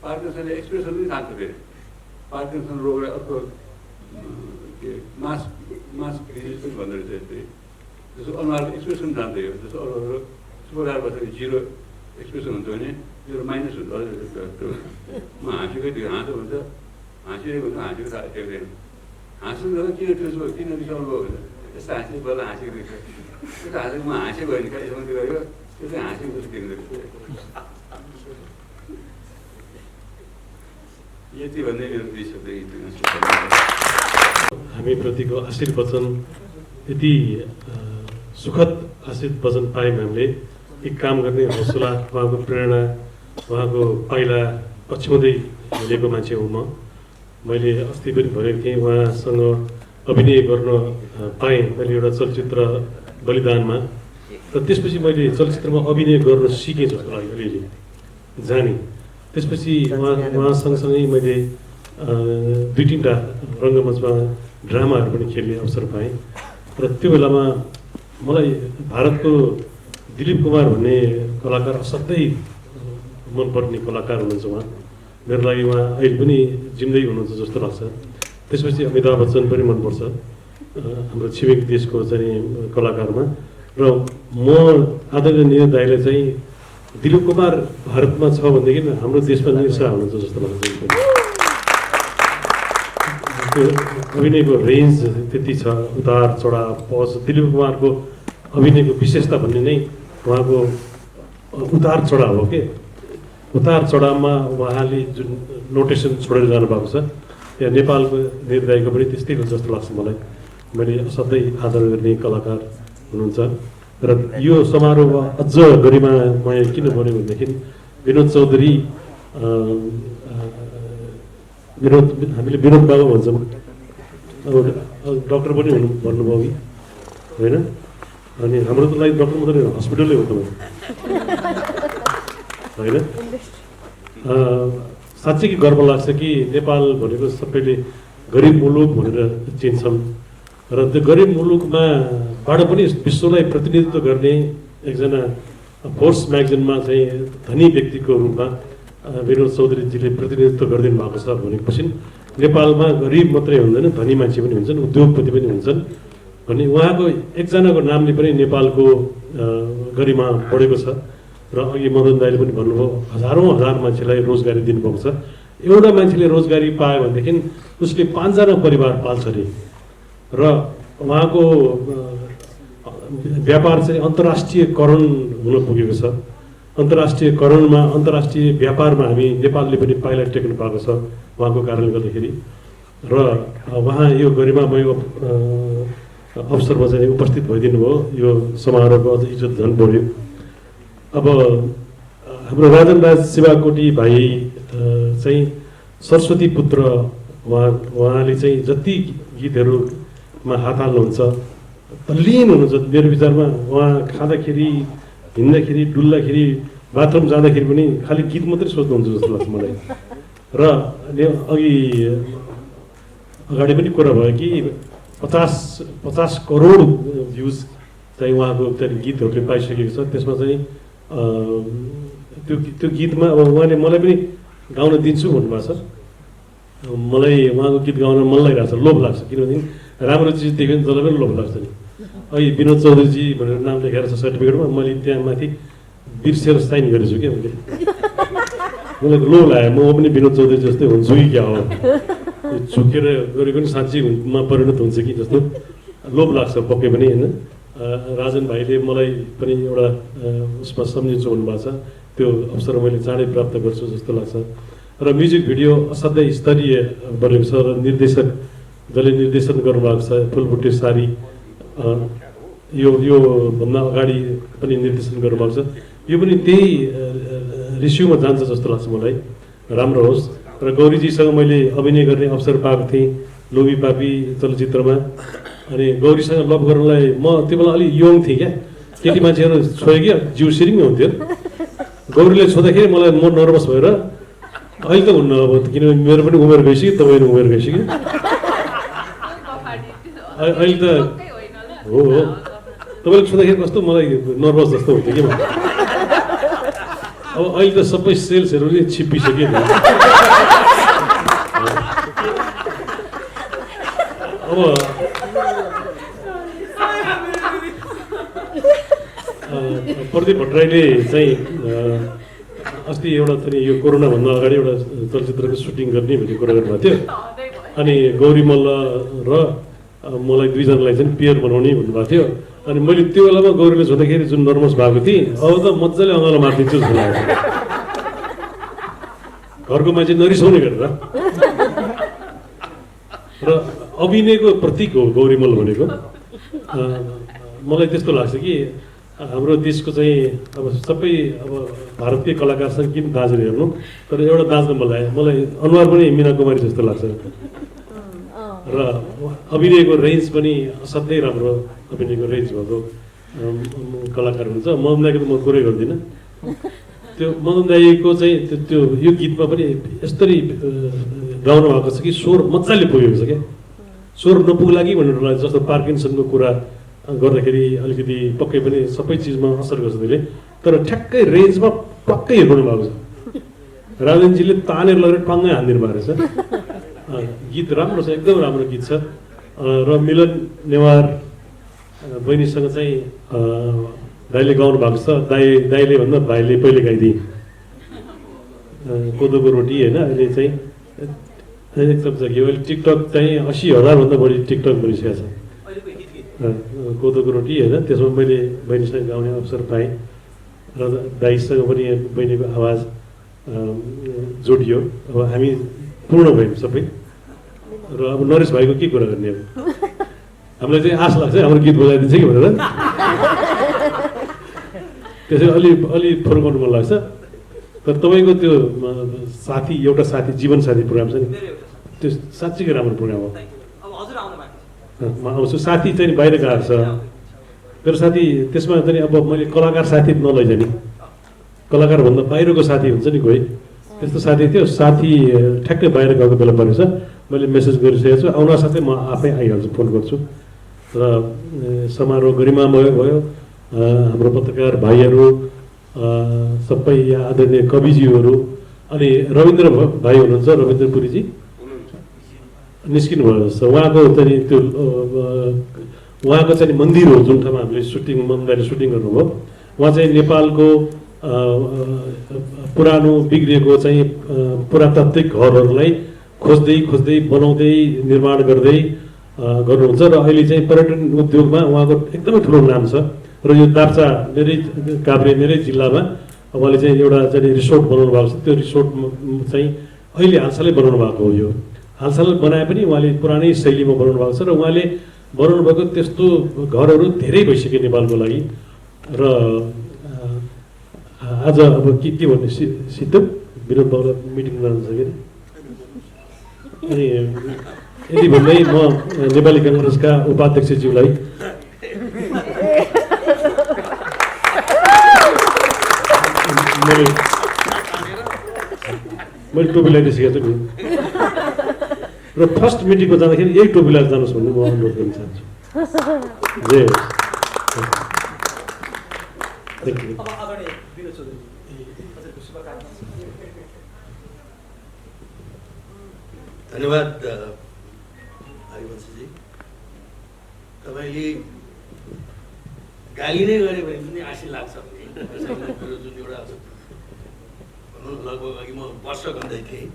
पार्किन्सनले एक्सप्रेसन पनि खान्छ फेरि। पार्किन्सन रोगलाई अर्को के मास डिजिज पनि भन्दो रहेछ। यस्तै जस्तो अनुहारको एक्सप्रेसन जान्दै हो। जस्तो अरू सुपर बसेर 0 एक्सप्रेसन हुन्छ भने 0 माइनस हुन्छ। म हाँसेकै थियो, हाँसो भन्छ, हाँसिरहेको हुन्छ, हाँसेको थाहा टेक्दैन। हाँस्नु जब किन ठुलो किन रिसाउनु भयो भने यस्तो हाँसेको बल्ल हाँसेको रहेछ। त्यो हाँसेको म हाँसेको होइन क्या यसमा गयो, त्यो चाहिँ हाँसेको जस्तो देख्दो रहेछ। यति भन्दै मेरो 2 शब्द हामीप्रतिको आशीर्वाद वचन यति सुखद आशीर्वाद वचन पायौँ हामीले। एक काम गर्ने हौसला, उहाँको प्रेरणा, उहाँको पाइला पछ्याउँदै हिँडेको मान्छे हुँ म। मैले अस्ति पनि भनेको थिएँ उहाँसँग अभिनय गर्न पाएँ मैले एउटा चलचित्र बलिदानमा। र त्यसपछि मैले चलचित्रमा अभिनय गर्न सिकेँ जस्तो लाग्यो अलिअलि जाने। त्यसपछि उहाँ सँगसँगै मैले 2-3टा रङ्गमञ्चमा ड्रामाहरू पनि खेल्ने अवसर पाएँ। र त्यो बेलामा मलाई भारतको दिलीप कुमार भन्ने कलाकार असाध्यै मनपर्ने कलाकार हुनुहुन्छ उहाँ। मेरो लागि उहाँ अहिले पनि जिउँदै हुनुहुन्छ जस्तो लाग्छ। त्यसपछि अमिताभ बच्चन पनि मनपर्छ हाम्रो छिमेकी देशको चाहिँ कलाकारमा। र म आदरणीय निरज दाइलाई चाहिँ दिलीप कुमार भारतमा छ भनेदेखि हाम्रो देशमा निरसा हुनुहुन्छ जस्तो लाग्छ। त्यो अभिनयको रेन्ज त्यति छ, उतार चढाव पज। दिलीप कुमारको अभिनयको विशेषता भन्ने नै उहाँको उतार चढाव हो के। उतार चढावमा उहाँले जुन नोटेसन छोडेर जानुभएको छ, यहाँ नेपालको निर्दायको पनि त्यस्तै हो जस्तो लाग्छ मलाई। मैले असाध्यै आदर गर्ने कलाकार हुनुहुन्छ। र यो समारोहमा अझ गरिमामय किन बन्यो भनेदेखि विनोद चौधरी, हामीले विनोद बाबा भन्छौँ, अब डक्टर पनि भन्नुभयो कि होइन। अनि हाम्रो त लागि डक्टर मात्रै हस्पिटलै हो त होइन। साँच्चै कि गर्व लाग्छ कि नेपाल भनेको सबैले गरिब मुलुक भनेर चिन्छन्। र त्यो गरिब मुलुकमा बाट पनि विश्वलाई प्रतिनिधित्व गर्ने एकजना फोर्स म्यागजिनमा चाहिँ धनी व्यक्तिको रूपमा विनोद चौधरीजीले प्रतिनिधित्व गरिदिनु भएको छ भनेपछि नेपालमा गरिब मात्रै हुँदैन, धनी मान्छे पनि हुन्छन्, उद्योगपति पनि हुन्छन् भन्ने उहाँको एकजनाको नामले पनि नेपालको गरिमा बढेको छ। र अघि मदन दाइले पनि भन्नुभयो हजारौँ हजार मान्छेलाई रोजगारी दिनुभएको छ। एउटा मान्छेले रोजगारी पायो भनेदेखि उसले 5 जना परिवार पाल्छ अरे। र उहाँको व्यापार चाहिँ अन्तर्राष्ट्रियकरण हुन पुगेको छ। अन्तर्राष्ट्रियकरणमा, अन्तर्राष्ट्रिय व्यापारमा हामी नेपालले पनि पाइला टेक्नु पाएको छ उहाँको कारणले गर्दाखेरि। र उहाँ यो गरिमामय अवसरमा चाहिँ उपस्थित भइदिनु भयो। यो समारोहको अझ इज्जत झन् बढ्यो। अब हाम्रो राजनराज शिवाकोटी भाइ चाहिँ सरस्वती पुत्र, उहाँले चाहिँ जति गीतहरूमा हात हाल्नुहुन्छ तल्लीन हुनुहुन्छ। मेरो विचारमा उहाँ खाँदाखेरि, हिँड्दाखेरि, डुल्दाखेरि, बाथरुम जाँदाखेरि पनि खालि गीत मात्रै सोच्नुहुन्छ जस्तो लाग्छ मलाई। र अगाडि पनि कुरा भयो कि 50 करोड भ्युज चाहिँ उहाँको चाहिँ गीतहरूले पाइसकेको छ। त्यसमा चाहिँ त्यो गीतमा अब उहाँले मलाई पनि गाउन दिन्छु भन्नुभएको छ। मलाई उहाँको गीत गाउन मन लागिरहेको छ, लोभ लाग्छ। किनभने राम्रो चिज देख्यो भने जसलाई पनि लोभ लाग्छ नि। अहिले विनोद चौधरीजी भनेर नाम लेखेर छ सर्टिफिकेटमा, मैले त्यहाँ माथि बिर्सेर साइन गरेछु क्या मैले। मलाई लोभ लाग्यो, म पनि विनोद चौधरी जस्तै हुन्छु कि क्या हो, झुकेर गरेको पनि साँच्चीमा परिणत हुन्छ कि जस्तो लोभ लाग्छ पक्कै पनि होइन। राजन भाइले मलाई पनि एउटा उसमा सम्झिन्छु भन्नुभएको छ। त्यो अवसर मैले चाँडै प्राप्त गर्छु जस्तो लाग्छ। र म्युजिक भिडियो असाध्यै स्तरीय बनेको छ। र निर्देशक जसले निर्देशन गर्नुभएको छ फुलबुट्टे सारी, यो भन्दा अगाडि पनि निर्देशन गर्नुभएको छ। यो पनि त्यही रिस्युमा जान्छ जस्तो लाग्छ मलाई। राम्रो होस्। र गौरीजीसँग मैले अभिनय गर्ने अवसर पाएको थिएँ लोभी पापी चलचित्रमा। अनि गौरीसँग लभ गर्नलाई म त्यो बेला अलिक यङ थिएँ क्या। केटी मान्छेहरू छोयो क्या, जिउ सिरिङ हुन्थ्यो। गौरीले छोदाखेरि मलाई म नर्भस भएर अहिले त हुन्न अब, किनभने मेरो पनि उमेर गइसक्यो, तपाईँको उमेर गइसक्यो। अहिले त हो तपाईँले छुँदाखेरि कस्तो मलाई नर्भस जस्तो हुन्थ्यो कि। अब अहिले त सबै सेल्सहरू नै छिप्पिसक्यो। अब प्रदीप भट्टराईले चाहिँ अस्ति एउटा चाहिँ यो कोरोनाभन्दा अगाडि एउटा चलचित्रको सुटिङ गर्ने भन्ने कुरा गर्नुभएको थियो। अनि गौरी मल्ल र मलाई 2 जनालाई चाहिँ पेयर बनाउने भन्नुभएको थियो। अनि मैले त्यो बेलामा गौरीले छुँदाखेरि जुन नर्भस भएको थिएँ, अब त मजाले अँगालो मारिदिन्छु जस्तो लाग्यो। घरको मान्छे नरिसाउने गरेर। र अभिनयको प्रतीक हो गौरीमल भनेको। मलाई त्यस्तो लाग्छ कि हाम्रो देशको चाहिँ अब सबै अब भारतीय कलाकारसँग किन दाँजेर हेर्नु, तर एउटा दाँच्न मन लाग्यो मलाई अनुहार पनि मीना कुमारी जस्तो लाग्छ। र अभिनयको रेन्ज पनि असाध्यै राम्रो अभिनयको रेन्ज भएको कलाकार हुन्छ। मदन दाईको त म कुरै गर्दिनँ। त्यो मदन दाईको चाहिँ त्यो यो गीतमा पनि यस्तरी गाउनु भएको छ कि स्वर मजाले पुगेको छ क्या। स्वर नपुग्ला कि भनेर लाग्छ। जस्तो पार्किन्सनको कुरा गर्दाखेरि अलिकति पक्कै पनि सबै चिजमा असर गर्छ त्यसले, तर ठ्याक्कै रेन्जमा पक्कै हेर्नु भएको छ। राजनजीले तानेर लगेर टङ्गै हानिदिनु भएको रहेछ। गीत राम्रो छ, एकदम राम्रो गीत छ। र मिलन नेवार बहिनीसँग चाहिँ दाइले गाउनु भएको छ। दाइले भन्दा भाइले पहिले गाइदिए कोदोको रोटी होइन। अहिले चाहिँ एकदम छ कि अहिले टिकटक चाहिँ 80,000 बढी टिकटक बनिसकेको छ कोदोको रोटी होइन। त्यसमा मैले बहिनीसँग गाउने अवसर पाएँ र दाइसँग पनि बहिनीको आवाज जोडियो। अब हामी पूर्ण भयौँ सबै। र अब नरेश भाइको के कुरा गर्ने, अब हामीलाई चाहिँ आश लाग्छ हाम्रो गीत बजाइदिन्छ कि भनेर। त्यसै अलि फर्काउनु मन लाग्छ। तर तपाईँको त्यो साथी, एउटा साथी जीवन साथी प्रोग्राम छ नि, त्यो साँच्चीकै राम्रो प्रोग्राम हो। म आउँछु। साथी चाहिँ बाहिर गएको छ मेरो साथी। त्यसमा चाहिँ अब मैले कलाकार साथी नलैजाने, कलाकारभन्दा बाहिरको साथी हुन्छ नि कोही, त्यस्तो साथी थियो। साथी ठ्याक्कै बाहिर गएको बेला परेछ। मैले मेसेज गरिसकेको छु, आउन साथै म आफै आइहाल्छु, फोन गर्छु। र समारोह गरिमामय भयो। हाम्रो पत्रकार भाइहरू सबै यहाँ आदरणीय कविज्यूहरू, अनि रविन्द्र भाइ हुनुहुन्छ, रविन्द्र पुरीजी निस्किनु भयो जस्तो। उहाँको चाहिँ त्यो उहाँको चाहिँ मन्दिर हो जुन ठाउँमा हामीले सुटिङ मन्दिरले सुटिङ गर्नुभयो। उहाँ चाहिँ नेपालको पुरानो बिग्रिएको चाहिँ पुरातात्विक घरहरूलाई खोज्दै बनाउँदै निर्माण गर्दै गर्नुहुन्छ। र अहिले चाहिँ पर्यटन उद्योगमा उहाँको एकदमै ठुलो नाम छ। र यो दार्चा मेरै जिल्लामा उहाँले चाहिँ एउटा चाहिँ रिसोर्ट बनाउनु भएको छ। त्यो रिसोर्ट चाहिँ अहिले हालसालै बनाउनु भएको हो। यो हालसालै बनाए पनि उहाँले पुरानै शैलीमा बनाउनु भएको छ। र उहाँले बनाउनु भएको त्यस्तो घरहरू धेरै भइसक्यो नेपालको लागि। र आज अब के भन्ने सिद्धु विनोद बाबुलाई मिटिङ जानु छ कि। अनि यति भन्दै म नेपाली काङ्ग्रेसका उपाध्यक्षज्यूलाई मैले टोपी लगाइदिइसकेको छु नि। र फर्स्ट मिटिङमा जाँदाखेरि यही टोपी लगाएर जानुहोस् भन्ने म अनुरोध गर्न चाहन्छु। जय होस्। धन्यवाद हरिवंशजी। तपाईँले गाली नै गरे भने पनि आशी लाग्छ भने मेरो जुन एउटा भनौँ लगभग अघि म वर्ष गर्दै थिएँ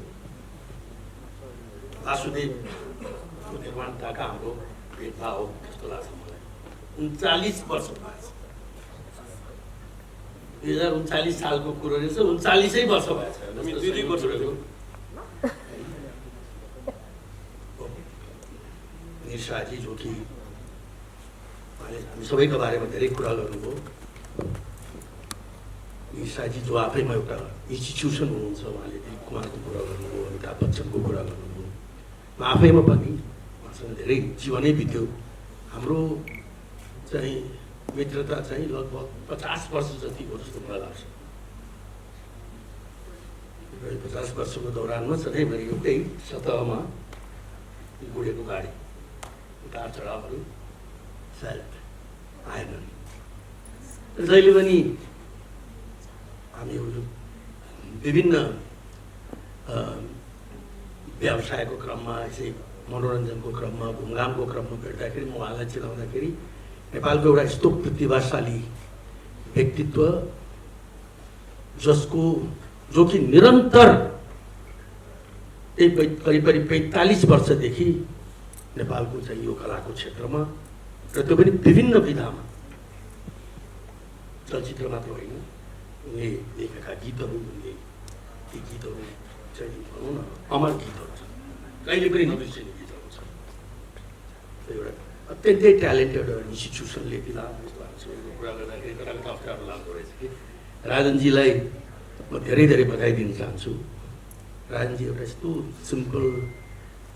वासुदेवको निर्माणताका हाम्रो भेदभाव हो जस्तो लाग्छ मलाई। 39 वर्ष भएछ। 2039 सालको कुरो रहेछ। 39 वर्ष भएछ। निरशाजी जो कि हामी सबैको बारेमा धेरै कुरा गर्नुभयो। निरशाजी जो आफैमा एउटा इन्स्टिट्युसन हुनुहुन्छ। उहाँले दिलीप कुमारको कुरा गर्नुभयो, अमिताभ बच्चनको कुरा गर्नुभयो। म आफैमा पनि उहाँसँग धेरै जीवनै बित्यो। हाम्रो चाहिँ मित्रता चाहिँ लगभग 50 वर्ष जति हो जस्तो मलाई लाग्छ। 50 वर्षको दौरानमा सधैँभरि एउटै सतहमा गुडेको गाडी उतार चढावहरू सायद आएनन्। जहिले पनि हामीहरू विभिन्न व्यवसायको क्रममा, यसै मनोरञ्जनको क्रममा, घुमघामको क्रममा भेट्दाखेरि म उहाँलाई चिनाउँदाखेरि नेपालको एउटा यस्तो प्रतिभाशाली व्यक्तित्व जो कि निरन्तर करिब 45 वर्षदेखि नेपालको चाहिँ यो कलाको क्षेत्रमा, र त्यो पनि विभिन्न विधामा, चलचित्र मात्र होइन, उनले लेखेका गीतहरू, उनले ती गीतहरू चाहिँ भनौँ न अमर गीतहरू छन्, कहिले पनि नबिर्सिने गीतहरू छन्। एउटा अत्यन्तै ट्यालेन्टेड इन्स्टिट्युसनले दिला कुरा गर्दाखेरि कताकता अप्ठ्यारो लाग्दो रहेछ कि राजनजीलाई म धेरै धेरै बधाई दिन चाहन्छु। राजनजी एउटा यस्तो सिम्पल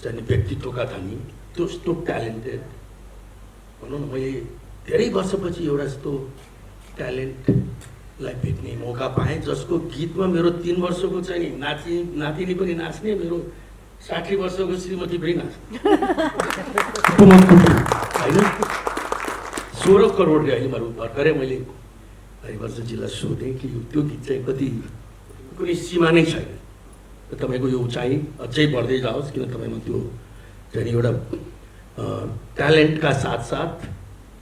चाहिँ व्यक्तित्वका धनी, त्यस्तो ट्यालेन्टेड भनौँ न, मैले धेरै वर्षपछि एउटा यस्तो ट्यालेन्टलाई भेट्ने मौका पाएँ जसको गीतमा मेरो 3 वर्षको चाहिँ नि नातिनी पनि नाच्ने, मेरो 60 वर्षको श्रीमती पनि नाच्ने होइन। 16 करोडले अहिले मैले भर्खरै मैले हरिवंशजीलाई सोधेँ कि त्यो गीत चाहिँ कति कुनै सीमा नै छैन, तपाईँको यो उचाइ अझै बढ्दै जाओस्, किन तपाईँमा त्यो चाहिँ एउटा ट्यालेन्टका साथसाथ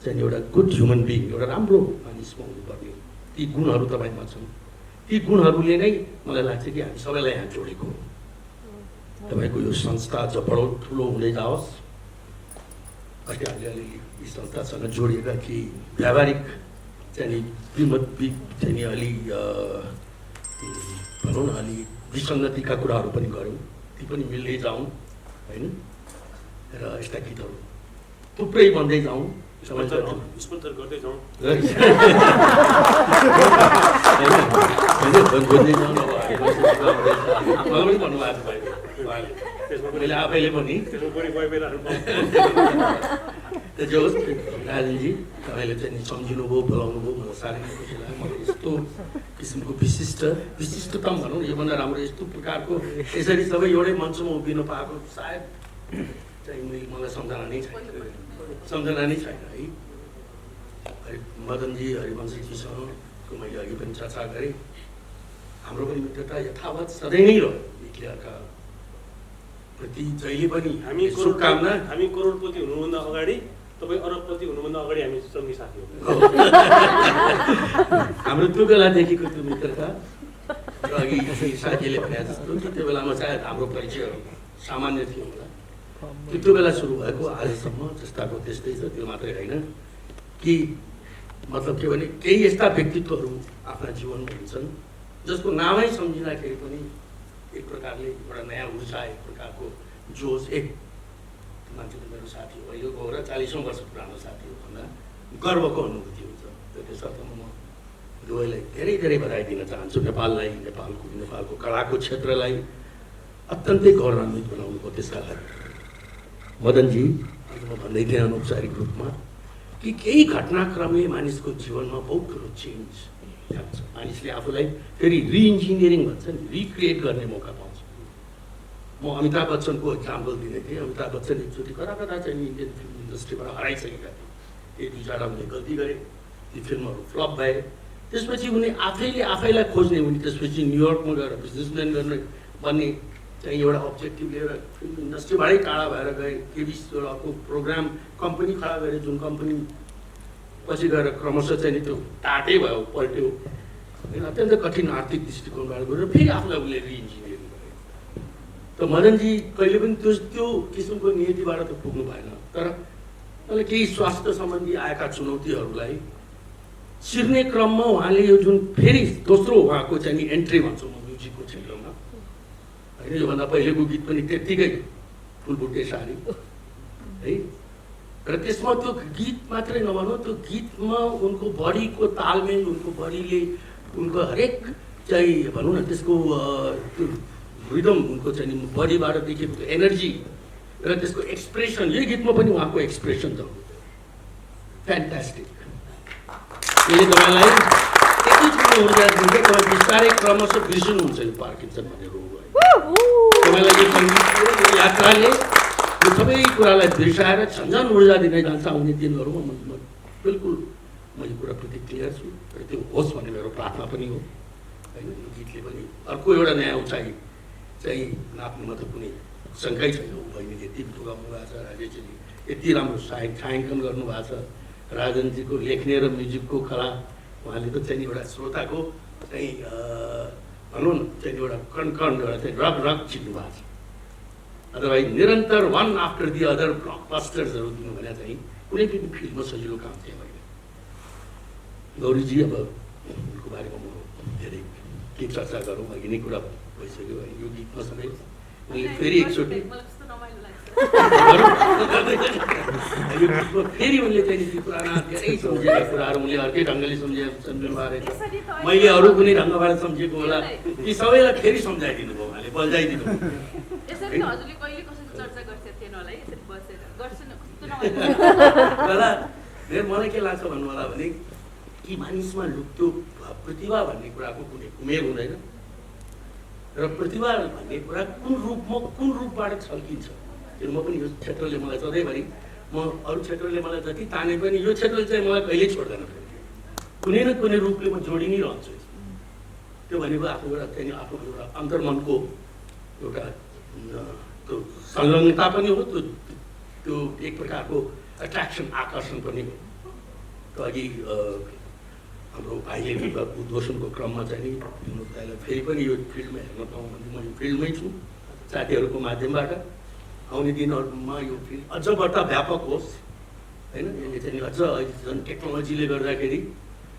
चाहिँ एउटा गुड ह्युमन बिङ, एउटा राम्रो मानिसमा हुनुपर्ने ती गुणहरू तपाईँमा छन्। ती गुणहरूले नै मलाई लाग्छ कि हामी सबैलाई यहाँ जोडेको हो। तपाईँको यो संस्था जबडो ठुलो हुँदै जाओस्। अहिले हामीले अलिअलि यी संस्थासँग जोडिएका केही व्यावहारिक चाहिँ चाहिँ अलि भनौँ न अलि विसङ्गतिका कुराहरू पनि गऱ्यौँ, ती पनि मिल्दै जाउँ होइन। र यस्ता गीतहरू थुप्रै बन्दै जाउँ, स्पोन्सर गर्दै जाउँ, बुझ्दै जाउँ। अब मलाई पनि भन्नुभएको छ मैले आफैले पनि जो होस् राजनजी, तपाईँले चाहिँ सम्झिनुभयो, बोलाउनु भयो, मलाई साह्रै खुसी लाग्यो। मलाई यस्तो किसिमको विशिष्टतम भनौँ न, योभन्दा राम्रो यस्तो प्रकारको यसरी सबै एउटै मञ्चमा उभिन पाएको सायद चाहिँ मलाई सम्झना नै छैन है। मदनजी हरिवंशजीसँगको मैले अघि पनि चर्चा गरेँ, हाम्रो पनि मित्रता यथावत सधैँ नै रह्यो। एकअर्का प्रति जहिले पनि हामी शुभकामना। हामी करोडपति हुनुभन्दा अगाडि, तपाईँ अरबपति हुनुभन्दा अगाडि हामी सँगै साथी हो। हाम्रो त्यो बेलादेखिको त्यो मित्रता, अघि साथीले भने जस्तो कि त्यो बेलामा सायद हाम्रो परिचयहरू सामान्य थियो होला, त्यो बेला सुरु भएको आजसम्म जस्ताको त्यस्तै छ। त्यो मात्रै होइन कि मतलब के भने केही यस्ता व्यक्तित्वहरू आफ्ना जीवनमा हुन्छन् जसको नामै सम्झिँदाखेरि पनि एक प्रकारले एउटा नयाँ ऊर्जा, एक प्रकारको जोस, एक मान्छे त मेरो साथी हो, यो गएर 40औं वर्ष पुरानो साथी हो भन्दा गर्वको अनुभूति हुन्छ। त्यसर्थ म दुवैलाई धेरै धेरै बधाई दिन चाहन्छु। नेपाललाई, नेपालको कलाको क्षेत्रलाई अत्यन्तै गौरवान्वित बनाउनु भयो। त्यसका लागि मदनजी, म भन्दै थिएँ अनौपचारिक रूपमा कि केही घटनाक्रमले मानिसको जीवनमा बहुत ठुलो चेन्ज ल्याउँछ। मानिसले आफूलाई फेरि रिइन्जिनियरिङ भन्छ नि, रिक्रिएट गर्ने मौका पाउँछ। म अमिताभ बच्चनको इक्जाम्पल दिँदै थिएँ। अमिताभ बच्चन एकचोटि कता चाहिँ इन्डियन फिल्म इन्डस्ट्रीबाट हराइसकेका थिए। एक दुईवटा उनले गल्ती गरे, ती फिल्महरू फ्लप भए। त्यसपछि उनी आफैलाई खोज्ने, उनी त्यसपछि न्युयोर्कमा गएर बिजनेसम्यान गर्ने बन्ने चाहिँ एउटा अब्जेक्टिभ लिएर फिल्म इन्डस्ट्रीबाटै टाढा भएर गए। केबिस अर्को प्रोग्राम कम्पनी खडा गरे, जुन कम्पनी पछि गएर क्रमशः चाहिँ त्यो टाटै भयो, पल्ट्यो होइन। अत्यन्त कठिन आर्थिक दृष्टिकोणबाट गएर फेरि आफूलाई उसले रिइन्जिनियरिङ गरे। त मदनजी कहिले पनि त्यो किसिमको नियतिबाट त पुग्नु भएन, तर उहाँले केही स्वास्थ्य सम्बन्धी आएका चुनौतीहरूलाई सिर्ने क्रममा उहाँले यो जुन फेरि दोस्रो उहाँको चाहिँ एन्ट्री भन्छौँ म म्युजिकको क्षेत्रमा होइन। योभन्दा पहिलेको गीत पनि त्यत्तिकै फुलबुट्टे सारी है। र त्यसमा त्यो गीत मात्रै नभनौँ, त्यो गीतमा उनको बडीको तालमेल, उनको बडीले उनको हरेक चाहिँ भनौँ न त्यसको त्यो रिदम, उनको चाहिँ बडीबाट देखेको त्यो एनर्जी र त्यसको एक्सप्रेसन, यही गीतमा पनि उहाँको एक्सप्रेसन छ फ्यान्टास्टिक। यसले तपाईँलाई एकैचोटि ऊर्जा दिन्छ, तपाईँ बिस्तारै क्रमशः बिर्सिनुहुन्छ यो पार्किन्सन भन्ने रोग भयो। तपाईँलाई यो सङ्गीत यात्राले यो सबै कुरालाई बिर्साएर झन्झन ऊर्जा दिँदै जान्छ आउने दिनहरूमा। म बिल्कुल म यो कुराप्रति क्लियर छु र त्यो होस् भन्ने मेरो प्रार्थना पनि हो होइन। यो गीतले पनि अर्को एउटा नयाँ उचाइ चाहिँ नाप्नुमा त कुनै शङ्कै छैन। बहिनीले यति पुगाउनु भएको छ, राजेशजीले यति राम्रो छायाङ्कन गर्नुभएको छ, राजनजीको लेख्ने र म्युजिकको कला, उहाँले त चाहिँ एउटा श्रोताको चाहिँ भनौँ न चाहिँ एउटा कण एउटा चाहिँ रग चिन्नु भएको छ। अदरवाइज निरन्तर वान आफ्टर दि अदर ब्लकबस्टर्सहरू दिनु भने चाहिँ कुनै पनि फिल्डमा सजिलो काम थिएन। गौरीजी, अब उनको बारेमा म धेरै के चर्चा गरौँ, अघि नै कुरा भइसक्यो। यो गीतमा सबै उनले फेरि एकचोटि फेरि उनले चाहिँ ती पुराना धेरै सम्झेका कुराहरू उनले अर्कै ढङ्गले सम्झिनु भएको रहेछ। मैले अरू कुनै ढङ्गबाट सम्झेको होला, ती सबैलाई फेरि सम्झाइदिनु भयो, उहाँले बल्झाइदिनु भयो। मलाई के लाग्छ भन्नु होला भने कि मानिसमा त्यो प्रतिभा भन्ने कुराको कुनै उमेर हुँदैन र प्रतिभा भन्ने कुरा कुन रूपबाट छल्किन्छ। किन म पनि यो क्षेत्रले मलाई सधैँभरि म अरू क्षेत्रले मलाई जति ताने पनि यो क्षेत्रले चाहिँ मलाई कहिल्यै छोड्दैन। कुनै न कुनै रूपले म जोडि नै रहन्छु। त्यो भनेको आफ्नो एउटा चाहिँ आफ्नो एउटा अन्तर्मनको एउटा त्यो संलग्नता पनि हो, त्यो एक प्रकारको एट्र्याक्सन आकर्षण पनि हो। त अघि हाम्रो भाइले उद्घोषणको क्रममा चाहिँ नि दाइलाई फेरि पनि यो फिल्डमा हेर्न पाऊँ भने म यो फिल्डमै छु। साथीहरूको माध्यमबाट आउने दिनहरूमा यो फिल्ड अझ बढ्ता व्यापक होस् होइन। यसले चाहिँ अझ झन् टेक्नोलोजीले गर्दाखेरि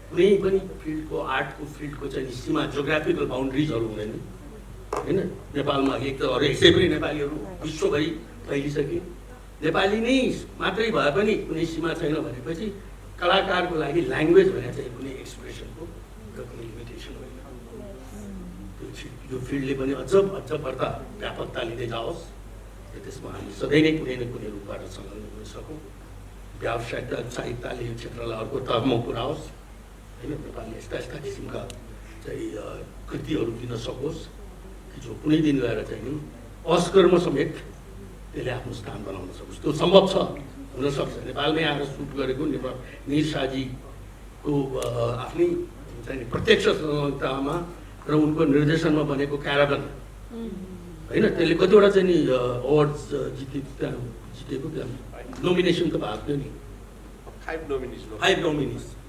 कुनै पनि फिल्डको आर्टको फिल्डको चाहिँ सीमा जोग्राफिकल बााउन्ड्रिजहरू हुँदैन होइन। नेपालमा एक त अरू यसै पनि नेपालीहरू विश्वभरि फैलिसके, नेपाली नै मात्रै भए पनि कुनै सीमा छैन भनेपछि कलाकारको लागि ल्याङ्ग्वेज भनेर चाहिँ कुनै एक्सप्रेसनको र कुनै लिमिटेसन होइन। यो फिल्डले पनि अझ बढ्ता व्यापकता लिँदै जाओस् र त्यसमा हामी सधैँ नै कुनै न कुनै रूपबाट संलग्न हुन सकौँ। व्यावसायिकताले यो क्षेत्रलाई अर्को तहमा पुऱ्याओस् होइन। नेपालले यस्ता यस्ता किसिमका चाहिँ कृतिहरू दिन सकोस् कि जो कुनै दिन गएर चाहिँ नि अस्करमा समेत त्यसले आफ्नो स्थान बनाउन सकोस्। त्यो सम्भव छ, हुनसक्छ। नेपालमै आएर सुट गरेको निर शाहजीको आफ्नै चाहिँ प्रत्यक्ष सहभागितामा र उनको निर्देशनमा बनेको क्याराभन होइन, त्यसले कतिवटा चाहिँ नि अवार्ड्स जितेको नोमिनेसन त भएको थियो नि।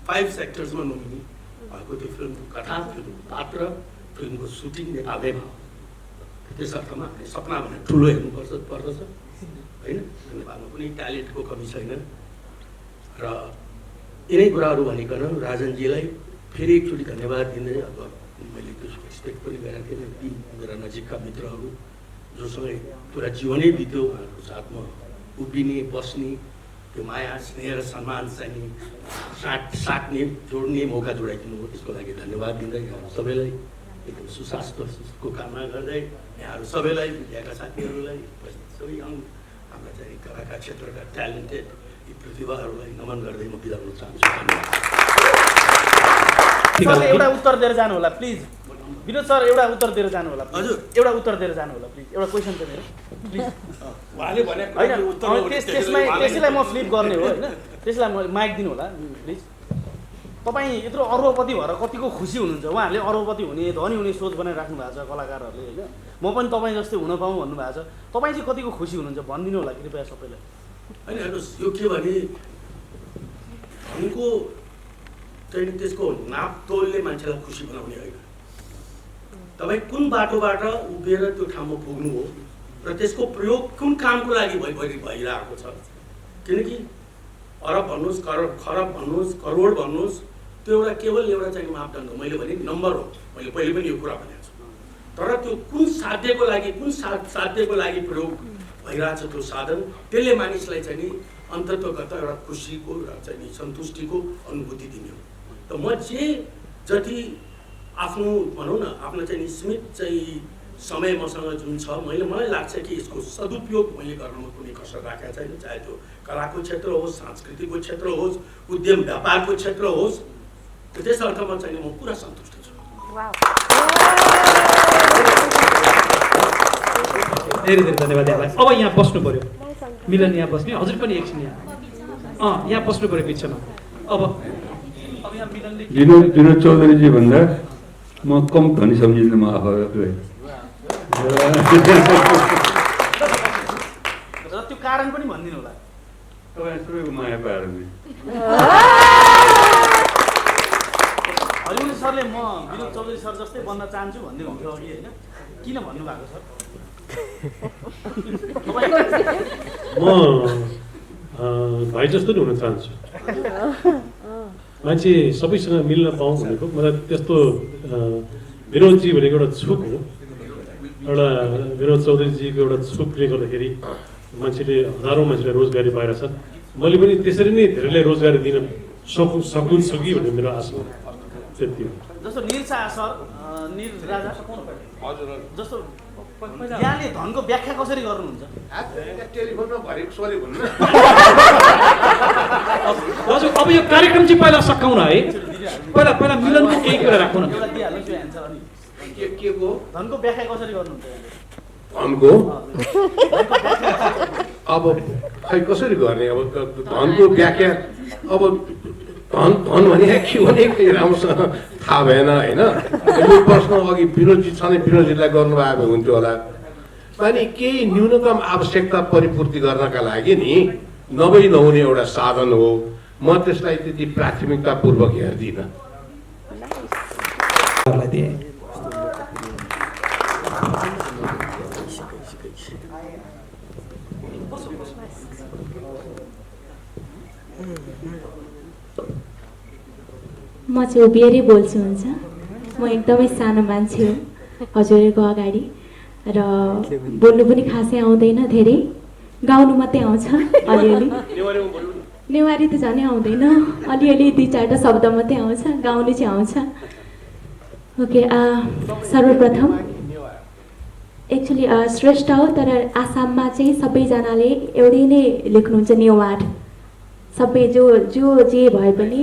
5 सेक्टर्समा नोमिनी भएको त्यो फिल्मको कथा, फिल्मको पात्र, फिल्मको सुटिङ नेपालमै भयो। त्यस अर्थमा सपना भनेर ठुलो पर्दछ होइन। नेपालमा कुनै ट्यालेन्टको कमी छैन र यिनै कुराहरू भनिकन राजनजीलाई फेरि एकचोटि धन्यवाद दिँदै अब मैले त्यो एक्सपेक्ट पनि गरेको थिएँ। ती मेरा नजिकका मित्रहरू जोसँग पुरा जीवनै बित्यो उहाँहरूको साथमा उभिने बस्ने त्यो माया स्नेह र सम्मान चाहिँ साट्ने जोड्ने मौका जोडाइदिनु हो, त्यसको लागि धन्यवाद दिँदै यहाँहरू सबैलाई एकदम सुस्वास्थ्यको कामना गर्दै यहाँहरू सबैलाई मिडियाका साथीहरूलाई सबै हाम्रा चाहिँ कलाकार क्षेत्रका ट्यालेन्टेड यी प्रतिभाहरूलाई नमन गर्दै म बिदा हुन चाहन्छु। सरले एउटा उत्तर दिएर जानु होला प्लिज। विनोद सर एउटा उत्तर दिएर जानु होला हजुर, एउटा उत्तर दिएर जानु होला प्लिज। एउटा क्वेसन छ मेरो प्लिज। उहाँले भनेको त्यसलाई म फ्लिप गर्ने हो होइन, त्यसलाई म माइक दिनु होला प्लिज। तपाईँ यत्रो अरबपति भएर कतिको खुसी हुनुहुन्छ? उहाँहरूले अरबपति हुने धनी हुने सोच बनाइराख्नु भएको छ कलाकारहरूले होइन। म पनि तपाईँ जस्तै हुन पाऊँ भन्नुभएको छ। तपाईँ चाहिँ कतिको खुसी हुनुहुन्छ भनिदिनु होला कृपया सबैलाई। होइन हेर्नुहोस्, यो के भने उनको चाहिँ त्यसको नापतोलले मान्छेलाई खुसी बनाउने होइन। तपाईँ कुन बाटोबाट उभिएर त्यो ठाउँमा पुग्नु हो र त्यसको प्रयोग कुन कामको लागि भइरहेको छ। किनकि अरब भन्नुहोस्, खरब भन्नुहोस्, करोड भन्नुहोस्, त्यो एउटा केवल एउटा चाहिँ मापदण्ड हो। मैले भने नम्बर हो, मैले पहिले पनि यो कुरा भनेको छु। तर त्यो कुन साध्यको लागि प्रयोग भइरहेछ त्यो साधन, त्यसले मानिसलाई चाहिँ नि अन्ततगत एउटा खुसीको र चाहिँ नि सन्तुष्टिको अनुभूति दिने हो। त म जति आफ्नो भनौँ न आफ्नो चाहिँ नि सीमित चाहिँ समय मसँग जुन छ, मलाई लाग्छ कि यसको सदुपयोग मैले गर्नमा कुनै कसर राखेको छैन। चाहे त्यो कलाको क्षेत्र होस्, सांस्कृतिकको क्षेत्र होस्, उद्यम व्यापारको क्षेत्र होस्, त्यस अर्थमा चाहिँ म पुरा सन्तुष्ट छु। धेरै धेरै धन्यवाद यहाँलाई। अब यहाँ बस्नु पर्यो, मिलन यहाँ बस्ने, हजुर पनि एकछिन यहाँ बस्नु पर्यो बिचमा। अब यहाँ मिलनले विनोद चौधरीजी भन्दा म कम धनी सम्झिनु म आफूलाई। र त्यो कारण पनि भनिदिनु होला। तपाईँ सबैको माया पाएर नि हरिमोहन सरले म विनोद चौधरी सर जस्तै बन्न चाहन्छु भन्दै हुन्थ्यो अघि होइन, किन भन्नुभएको सर? म भाइ जस्तो नि हुन चाहन्छु। मान्छे सबैसँग मिल्न पाऊँ भनेको मलाई त्यस्तो विनोदजी भनेको एउटा छुक हो। एउटा विनोद चौधरीजीको एउटा छुकले गर्दाखेरि मान्छेले हजारौँ मान्छेलाई रोजगारी पाएर छ। मैले पनि त्यसरी नै धेरैलाई रोजगारी दिन सक्छु कि भन्ने मेरो आशा हो। त्यति हो। जस्तो निर शाह सर निर राजा हजुर जस्तो यहाँले धनको व्याख्या कसरी गर्नुहुन्छ? टेलिफोनमा भरेको सोरे भन्नु हजुर अब यो कार्यक्रम चाहिँ पहिला सकाउन है, पहिला पहिला मिलनको केही कुरा राखौँ न। एउटा दिइहाल्नु त्यो एन्सर अनि के को धनको व्याख्या कसरी गर्नुहुन्छ? धनको अब खै कसरी गर्ने? अब धनको व्याख्या अब धन धन भने के भने खै राम्रोसँग थाहा भएन होइन। यो प्रश्न अघि विनोदजी छँदै विनोदजीलाई गर्नुभएको भए हुन्थ्यो होला। अनि केही न्यूनतम आवश्यकता परिपूर्ति गर्नका लागि नि नभई नहुने एउटा साधन हो। म त्यसलाई त्यति प्राथमिकतापूर्वक हेर्दिनँ। म चाहिँ उभिएरै बोल्छु हुन्छ। म एकदमै सानो मान्छे हो हजुरहरूको अगाडि र बोल्नु पनि खासै आउँदैन, धेरै गाउनु मात्रै आउँछ अलिअलि। नेवारी त झनै आउँदैन, अलिअलि 2-4टा शब्द मात्रै आउँछ, गाउनु चाहिँ आउँछ। ओके, सर्वप्रथम एक्चुली श्रेष्ठ हो, तर आसाममा चाहिँ सबैजनाले एउटै नै लेख्नुहुन्छ नेवार। सबै जो जे भए पनि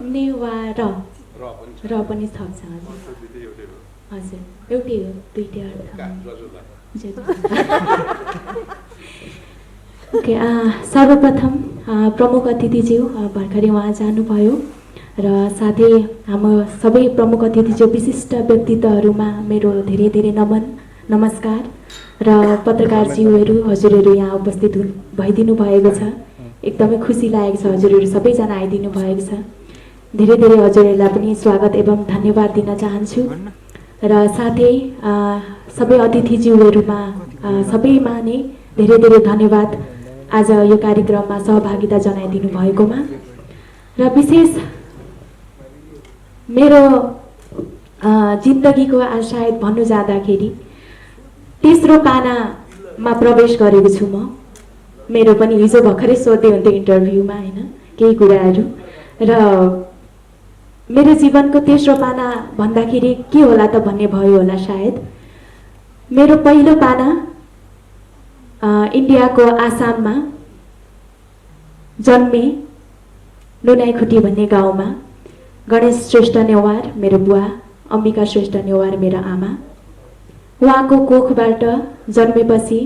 नेवार र पनि थप्छ। हजुर एउटै हो, दुईटै अर्थ। ओके, सर्वप्रथम प्रमुख अतिथिज्यू भर्खरै उहाँ जानुभयो र साथै हाम्रो सबै प्रमुख अतिथिज्यू विशिष्ट व्यक्तित्वहरूमा मेरो धेरै धेरै नमस्कार र पत्रकारज्यूहरू हजुरहरू यहाँ उपस्थित भइदिनु भएको छ। एकदमै खुसी लागेको छ हजुरहरू सबैजना आइदिनु भएको छ। धेरै धेरै हजुरहरूलाई पनि स्वागत एवं धन्यवाद दिन चाहन्छु र साथै सबै अतिथिज्यूहरूमा सबैमा नै धेरै धेरै धन्यवाद आज यो कार्यक्रममा सहभागिता जनाइदिनु भएकोमा। र विशेष मेरो जिन्दगीको सायद भन्नु जाँदाखेरि तेस्रो पानामा प्रवेश गरेको छु म। मेरो पनि हिजो भर्खरै सोध्दै हुन्थ्यो इन्टरभ्यूमा होइन केही कुराहरू, र मेरो जीवनको तेस्रो पाना भन्दाखेरि के होला त भन्ने भयो होला सायद। मेरो पहिलो पाना इन्डियाको आसाममा जन्मे नुनाइखुटी भन्ने गाउँमा गणेश श्रेष्ठ नेवार मेरो बुवा, अम्बिका श्रेष्ठ नेवार मेरो आमा। उहाँको कोखबाट जन्मेपछि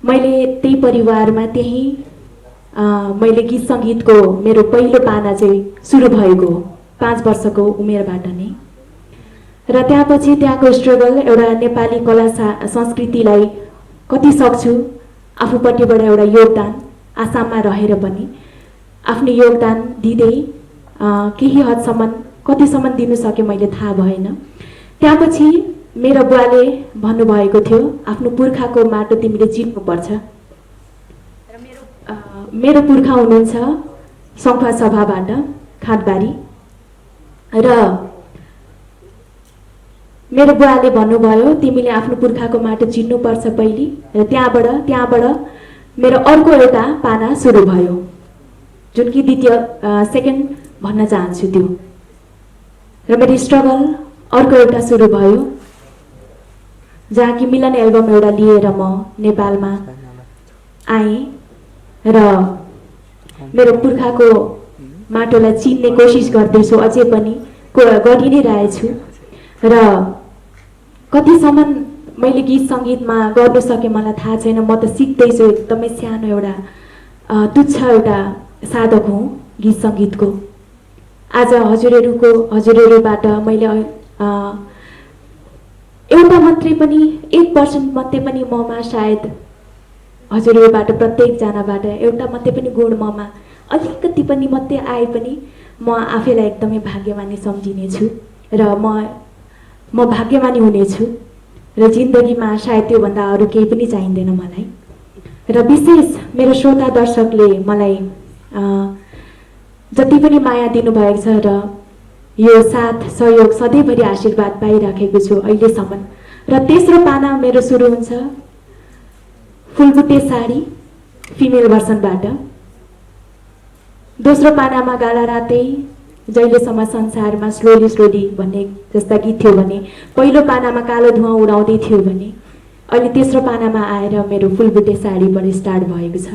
मैले त्यही परिवारमा त्यही मैले गीत सङ्गीतको मेरो पहिलो पाना चाहिँ सुरु भएको हो 5 वर्षको उमेरबाट नै। र त्यसपछि त्यहाँको स्ट्रगल एउटा नेपाली कला संस्कृतिलाई कति सक्छु आफूपट्टिबाट एउटा योगदान आसाममा रहेर पनि आफ्नो योगदान दिँदै केही हदसम्म कतिसम्म दिनु सके मैले थाहा भएन। त्यसपछि मेरो बुवाले भन्नुभएको थियो आफ्नो पुर्खाको माटो तिमीले चिन्नुपर्छ। मेरो पुर्खा हुनुहुन्छ सङ्खुवा सभाबाट खाटबारी, र मेरो बुवाले भन्नुभयो तिमीले आफ्नो पुर्खाको माटो चिन्नुपर्छ पहिले, र त्यहाँबाट मेरो अर्को एउटा पाना सुरु भयो जुन कि सेकेन्ड भन्न चाहन्छु त्यो। र मेरो स्ट्रगल अर्को एउटा सुरु भयो जहाँ कि मिलन एल्बम एउटा लिएर म नेपालमा आएँ र मेरो पुर्खाको माटोलाई चिन्ने कोसिस गर्दैछु, अझै पनि गरि नै रहेछु। र कतिसम्म मैले गीत सङ्गीतमा गर्नु सकेँ मलाई थाहा छैन, म त सिक्दैछु, एकदमै सानो एउटा तुच्छ एउटा साधक हुँ गीत सङ्गीतको। आज हजुरहरूबाट मैले एउटा मात्रै पनि 1% मात्रै पनि ममा सायद हजुरहरूबाट प्रत्येकजनाबाट एउटा मात्रै पनि गुण ममा अलिकति पनि मात्रै आए पनि म आफैलाई एकदमै भाग्यमानी सम्झिनेछु र म भाग्यमानी हुनेछु र जिन्दगीमा सायद त्योभन्दा अरू केही पनि चाहिँदैन मलाई। र विशेष मेरो श्रोता दर्शकले मलाई जति पनि माया दिनुभएको छ र यो साथ सहयोग सधैँभरि आशीर्वाद पाइराखेको छु अहिलेसम्म। र तेस्रो पाना मेरो सुरु हुन्छ फुलबुट्टे साडी फिमेल भर्सनबाट, दोस्रो पानामा गाला रातै जहिलेसम्म संसारमा स्लोली स्लोली भन्ने जस्ता गीत थियो भने पहिलो पानामा कालो धुवा उडाउँदै थियो भने अहिले तेस्रो पानामा आएर मेरो फुलबुटे साडीबाट स्टार्ट भएको छ।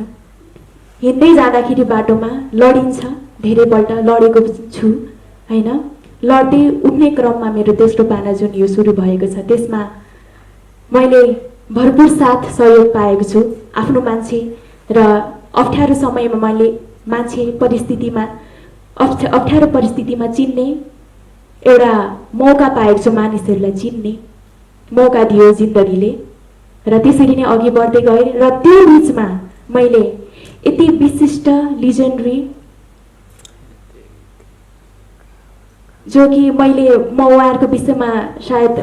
हिँड्दै जाँदाखेरि बाटोमा लडिन्छ, धेरैपल्ट लडेको छु होइन। लड्दै उठ्ने क्रममा मेरो तेस्रो पाना जुन यो सुरु भएको छ त्यसमा मैले भरपुर साथ सहयोग पाएको छु। आफ्नो मान्छे र अप्ठ्यारो समयमा मैले मान्छे परिस्थितिमा अप्ठ्यारो परिस्थितिमा चिन्ने एउटा मौका पाएको छु। मानिसहरूलाई चिन्ने मौका दियो जिन्दगीले र त्यसरी नै अघि बढ्दै गएँ। र त्यो बिचमा मैले यति विशिष्ट लिजेन्डरी जो कि मैले म उहाँहरूको विषयमा सायद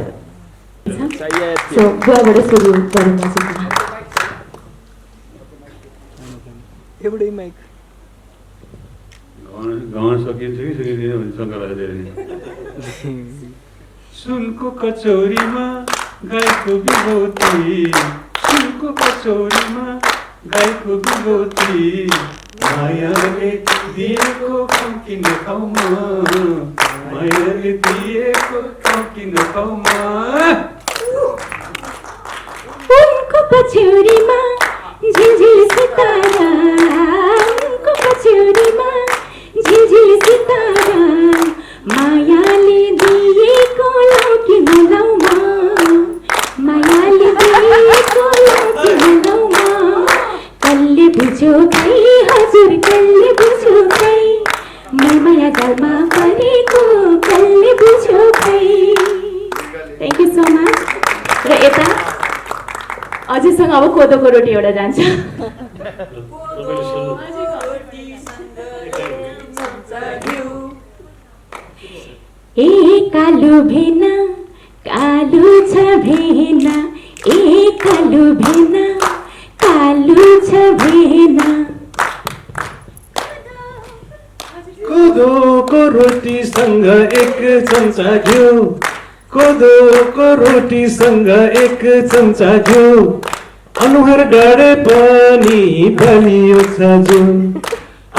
बुवाबाट सुरु गरौँ। एउटै माइक गाउन सकिन्छ कि सकिँदैन भने शङ्का लाग्दैन। सुनको कचौरीमा गाईको बिगौती, सुनको कचौरीमा गाईको बिगौती, मायाले दिएको किन खाउमा, मायाले दिएको किन खाउमा। उनको कचौरीमा झिलझिल सितारा, उनको कचौरीमा झिलझिल सितारा, मायाले दिएको लौकी भलाउमा, मायाले दिएको लौकी भलाउमा। कल्ले बुझ्यो खै हजुर कल्ले बुझ्यो खै, माया जालमा परेको कल्ले बुझ्यो खै। Thank you so much. र यता अझैसँग अब कोदोको रोटी एउटा जान्छ। ए कालो भेना कालो छ भेना, ए कालो भेना कालो छ भेना। कोदोको रोटीसँग एक चम्चा घिउ, कोदोको रोटीसँग एक चम्चा घिउ, अनुहार डाँडे पनि बलियो छ जो,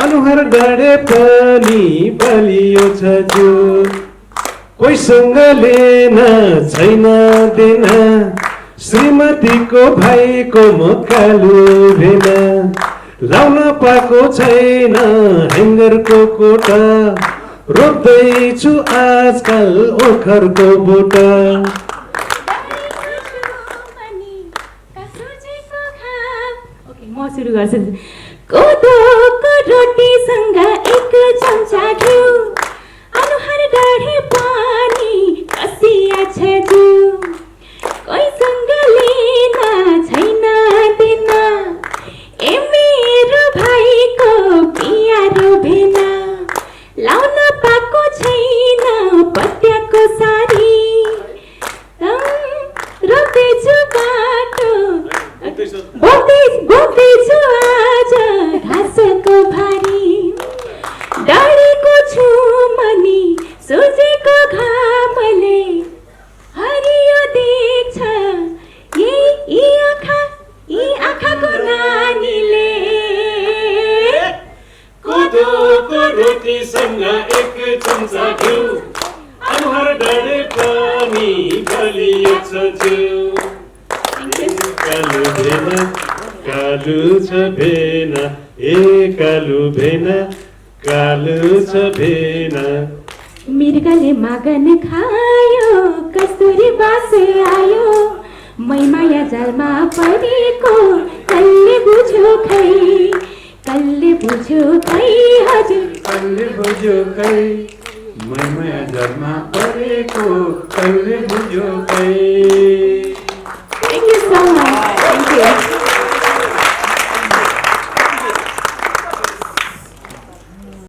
अनुहार डाँडे पनि बलियो छ जो। कोहीसँग लेन छैन देन, श्रीमतीको भाइको म कालो भेना, लाउन पाएको छैन ह्याङ्गरको कोटा, रोप्दैछु आजकल ओखरको बोटा। म सुरु गर्छु। कोदोको रोटीसँग एक चम्चा घिउ, अनुहार डाँडे पानी कसिया छ जिउ, कोहीसँग लेन छैन देन, ए मेरो भाइको पियारो भेना, लाउन पाएको छैन पत्याको सारी, रोप्दैछु बाटो बोक्दैछु आज घाँसको भारी, डढेको छु मनी सोझेको घामले, हरियो देख्छ यी आँखाको नानीले। कोदोको रोटीसँग एक चम्चा घिउ, अनुहार डाँडे पनि बलियो छ जिउ। कालो भेना कालो छ भेना, ए कालो भेना कालो छ भेना। मृगले मागन खायो कस्तुरी बास आयो, मैमाया जालमा परेको कल्ले बुझ्यो खै, कल्ले बुझ्यो खै हजुर कल्ले बुझ्यो खै, मैमाया जालमा परेको कल्ले बुझ्यो खै। Thank you so much. Thank you.